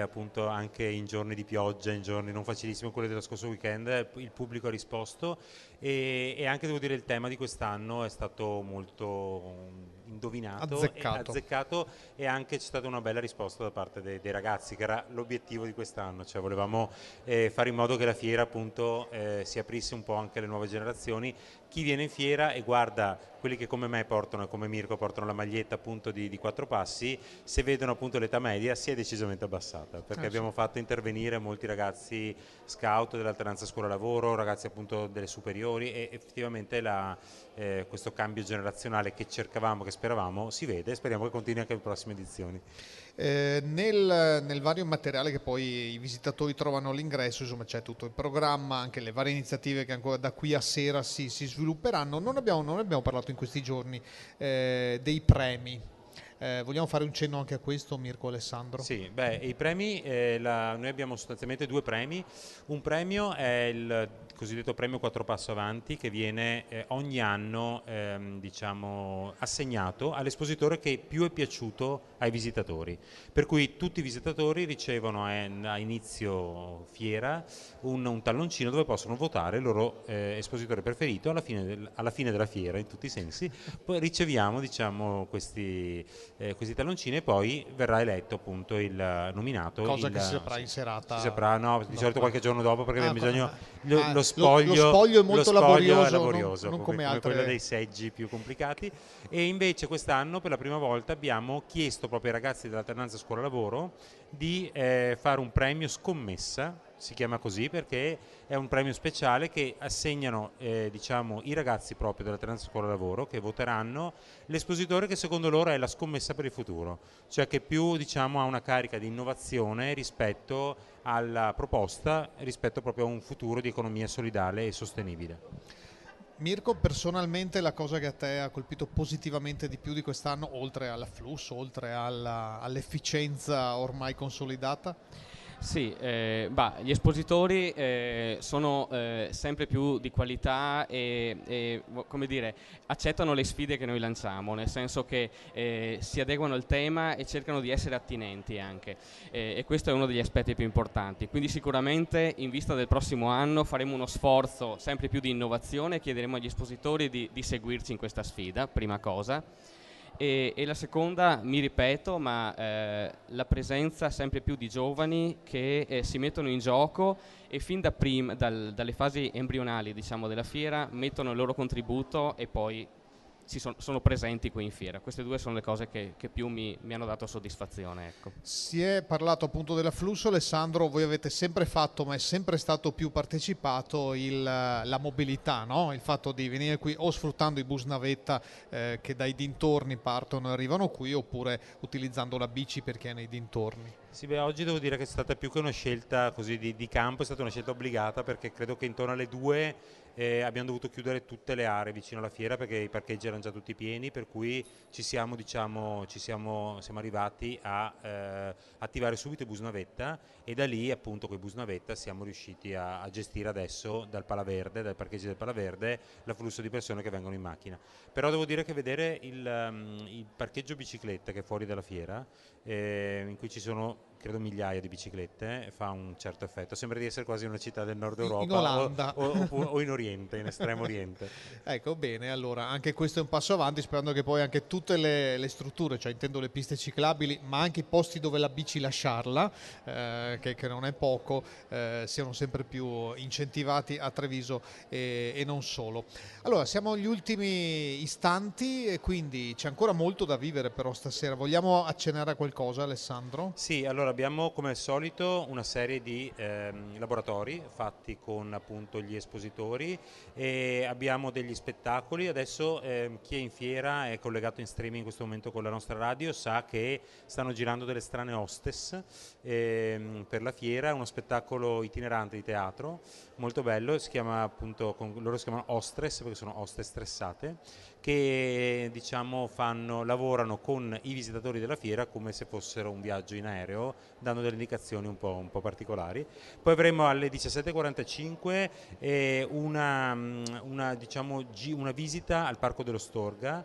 appunto anche in giorni di pioggia, in giorni non facilissimi, quelli dello scorso weekend, il pubblico ha risposto e anche devo dire il tema di quest'anno è stato molto indovinato, azzeccato, e anche c'è stata una bella risposta da parte dei ragazzi, che era l'obiettivo di quest'anno, cioè volevamo fare in modo che la fiera appunto si aprisse un po' anche alle nuove generazioni. Chi viene in fiera e guarda quelli che come me portano e come Mirko portano la maglietta appunto di Quattro Passi, se vedono appunto l'età media si è decisamente abbassata, perché abbiamo fatto intervenire molti ragazzi scout dell'alternanza scuola-lavoro, ragazzi appunto delle superiori, e effettivamente questo cambio generazionale che cercavamo, che speravamo, si vede, e speriamo che continui anche le prossime edizioni.
Nel vario materiale che poi i visitatori trovano all'ingresso, insomma c'è tutto il programma, anche le varie iniziative che ancora da qui a sera si svilupperanno. Non abbiamo parlato in questi giorni dei premi. Vogliamo fare un cenno anche a questo, Mirko, Alessandro?
Sì, i premi, noi abbiamo sostanzialmente 2 premi. Un premio è il cosiddetto premio Quattro Passo Avanti, che viene ogni anno assegnato all'espositore che più è piaciuto ai visitatori, per cui tutti i visitatori ricevono a inizio fiera un talloncino dove possono votare il loro espositore preferito alla fine della fiera, in tutti i sensi. Poi riceviamo questi talloncini e poi verrà eletto appunto il nominato.
Cosa che si saprà in serata.
Si saprà, di solito qualche giorno dopo, perché abbiamo bisogno lo
spoglio è molto laborioso, non come
quello dei seggi più complicati. E invece quest'anno per la prima volta abbiamo chiesto proprio ai ragazzi dell'alternanza scuola-lavoro di fare un premio scommessa si chiama così perché è un premio speciale che assegnano diciamo, i ragazzi proprio dell'alternanza scuola-lavoro che voteranno l'espositore che secondo loro è la scommessa per il futuro, cioè che più diciamo, ha una carica di innovazione rispetto alla proposta, rispetto proprio a un futuro di economia solidale e sostenibile.
Mirko, personalmente la cosa che a te ha colpito positivamente di più di quest'anno, oltre all'afflusso, oltre all'efficienza ormai consolidata?
Sì, gli espositori sono sempre più di qualità e come dire, accettano le sfide che noi lanciamo, nel senso che si adeguano al tema e cercano di essere attinenti anche, e questo è uno degli aspetti più importanti. Quindi sicuramente in vista del prossimo anno faremo uno sforzo sempre più di innovazione e chiederemo agli espositori di seguirci in questa sfida, prima cosa. E la seconda, mi ripeto, ma la presenza sempre più di giovani che si mettono in gioco e fin da prima, dalle fasi embrionali diciamo, della fiera mettono il loro contributo e poi sono presenti qui in fiera. Queste due sono le cose che più mi hanno dato soddisfazione. Ecco.
Si è parlato appunto dell'afflusso, Alessandro, voi avete sempre fatto, ma è sempre stato più partecipato la mobilità, no? Il fatto di venire qui o sfruttando i bus navetta che dai dintorni partono e arrivano qui, oppure utilizzando la bici per chi è nei dintorni.
Sì, oggi devo dire che è stata più che una scelta così di campo, è stata una scelta obbligata perché credo che intorno alle 2 abbiamo dovuto chiudere tutte le aree vicino alla fiera perché i parcheggi erano già tutti pieni, per cui siamo arrivati a attivare subito i bus navetta e da lì appunto con i bus navetta siamo riusciti a gestire adesso dal parcheggio del Palaverde l'afflusso di persone che vengono in macchina. Però devo dire che vedere il parcheggio biciclette che è fuori dalla fiera, in cui ci sono credo migliaia di biciclette, fa un certo effetto. Sembra di essere quasi una città del nord Europa,
in Olanda
o in Oriente, in estremo Oriente.
Ecco, bene, allora anche questo è un passo avanti, sperando che poi anche tutte le strutture, cioè intendo le piste ciclabili, ma anche i posti dove la bici lasciarla, che non è poco, siano sempre più incentivati a Treviso e non solo. Allora, siamo agli ultimi istanti e quindi c'è ancora molto da vivere però stasera. Vogliamo accennare a qualcosa, Alessandro?
Sì, allora abbiamo come al solito una serie di laboratori fatti con appunto gli espositori e abbiamo degli spettacoli. Adesso chi è in fiera è collegato in streaming in questo momento con la nostra radio sa che stanno girando delle strane hostess per la fiera, uno spettacolo itinerante di teatro molto bello, si chiama appunto, loro si chiamano Ostress perché sono hostess stressate, che diciamo lavorano con i visitatori della fiera come se fossero un viaggio in aereo, dando delle indicazioni un po' particolari. Poi avremo alle 17:45 una visita al Parco dello Storga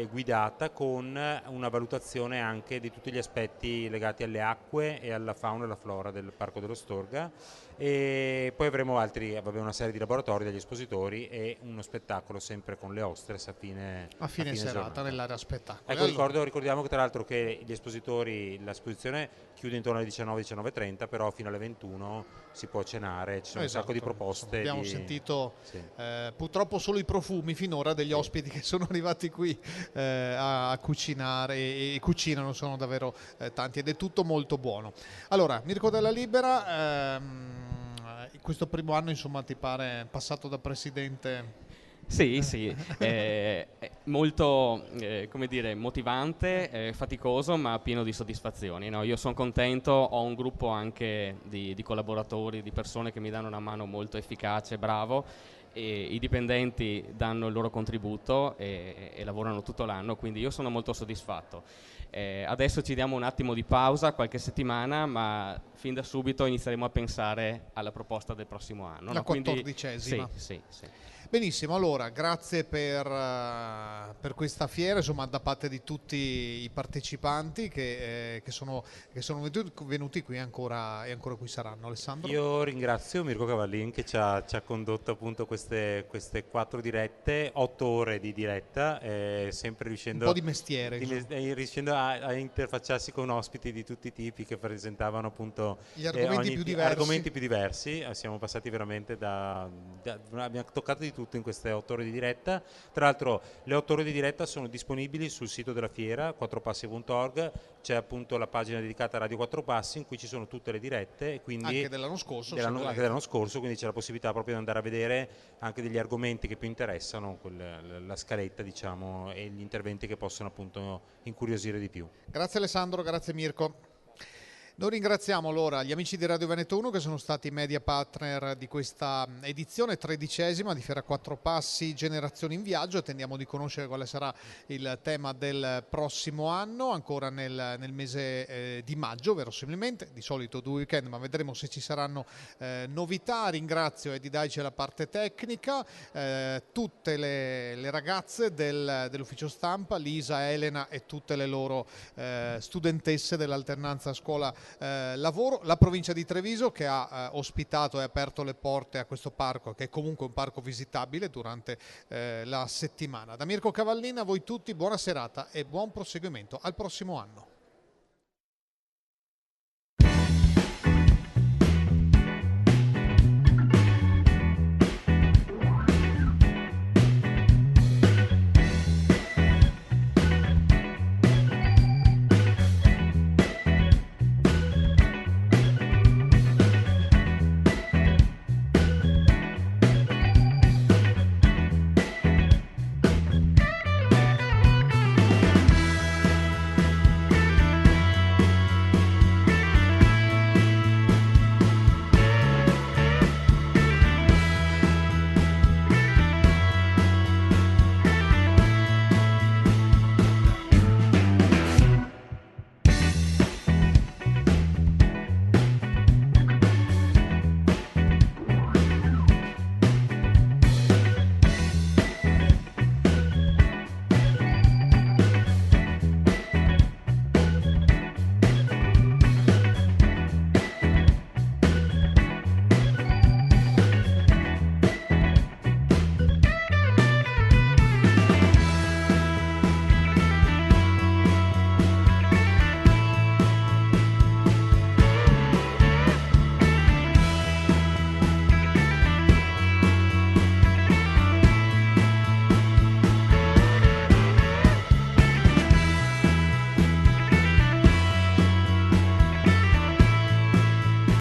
guidata con una valutazione anche di tutti gli aspetti legati alle acque e alla fauna e alla flora del Parco dello Storga. E poi avremo una serie di laboratori degli espositori e uno spettacolo sempre con le hostess a fine
serata
giornata.
Nell'area spettacolo.
Ecco, ricordiamo che tra l'altro che gli espositori, l'esposizione chiude intorno alle 19:30, però fino alle 21 si può cenare, ci sono un sacco di proposte.
Abbiamo sentito purtroppo solo i profumi finora degli ospiti che sono arrivati qui a cucinare e cucinano, sono davvero tanti ed è tutto molto buono. Allora, Mirko Della Libera, questo primo anno insomma ti pare passato da presidente?
Sì, molto come dire, motivante, faticoso ma pieno di soddisfazioni, no? Io sono contento, ho un gruppo anche di collaboratori, di persone che mi danno una mano molto efficace, bravo, e i dipendenti danno il loro contributo e lavorano tutto l'anno, quindi io sono molto soddisfatto. Adesso ci diamo un attimo di pausa, qualche settimana, ma fin da subito inizieremo a pensare alla proposta del prossimo anno.
La 14ª.
Sì.
Benissimo, allora grazie per questa fiera, insomma, da parte di tutti i partecipanti che sono venuti qui e ancora qui saranno. Alessandro?
Io ringrazio Mirko Cavallin che ci ha condotto appunto queste 4 dirette, 8 ore di diretta, sempre riuscendo,
un po' di mestiere,
riuscendo a interfacciarsi con ospiti di tutti i tipi che presentavano appunto
gli argomenti più diversi.
Siamo passati veramente abbiamo toccato di tutto in queste 8 ore di diretta. Tra l'altro le 8 ore di diretta sono disponibili sul sito della fiera, quattropassi.org, c'è appunto la pagina dedicata a Radio Quattro Passi in cui ci sono tutte le dirette, e quindi
anche dell'anno scorso,
anche dell'anno scorso, quindi c'è la possibilità proprio di andare a vedere anche degli argomenti che più interessano, la scaletta diciamo, e gli interventi che possono appunto incuriosire di più.
Grazie Alessandro, grazie Mirko. Noi ringraziamo allora gli amici di Radio Veneto 1 che sono stati media partner di questa edizione 13ª di Fiera Quattro Passi Generazioni in Viaggio. Attendiamo di conoscere quale sarà il tema del prossimo anno, ancora nel mese di maggio verosimilmente, di solito 2 weekend, ma vedremo se ci saranno novità. Ringrazio Edi Daici alla parte tecnica, tutte le ragazze dell'ufficio stampa, Lisa, Elena e tutte le loro studentesse dell'alternanza scuola lavoro, la provincia di Treviso che ha ospitato e aperto le porte a questo parco, che è comunque un parco visitabile durante la settimana. Da Mirko Cavallin a voi tutti buona serata e buon proseguimento al prossimo anno.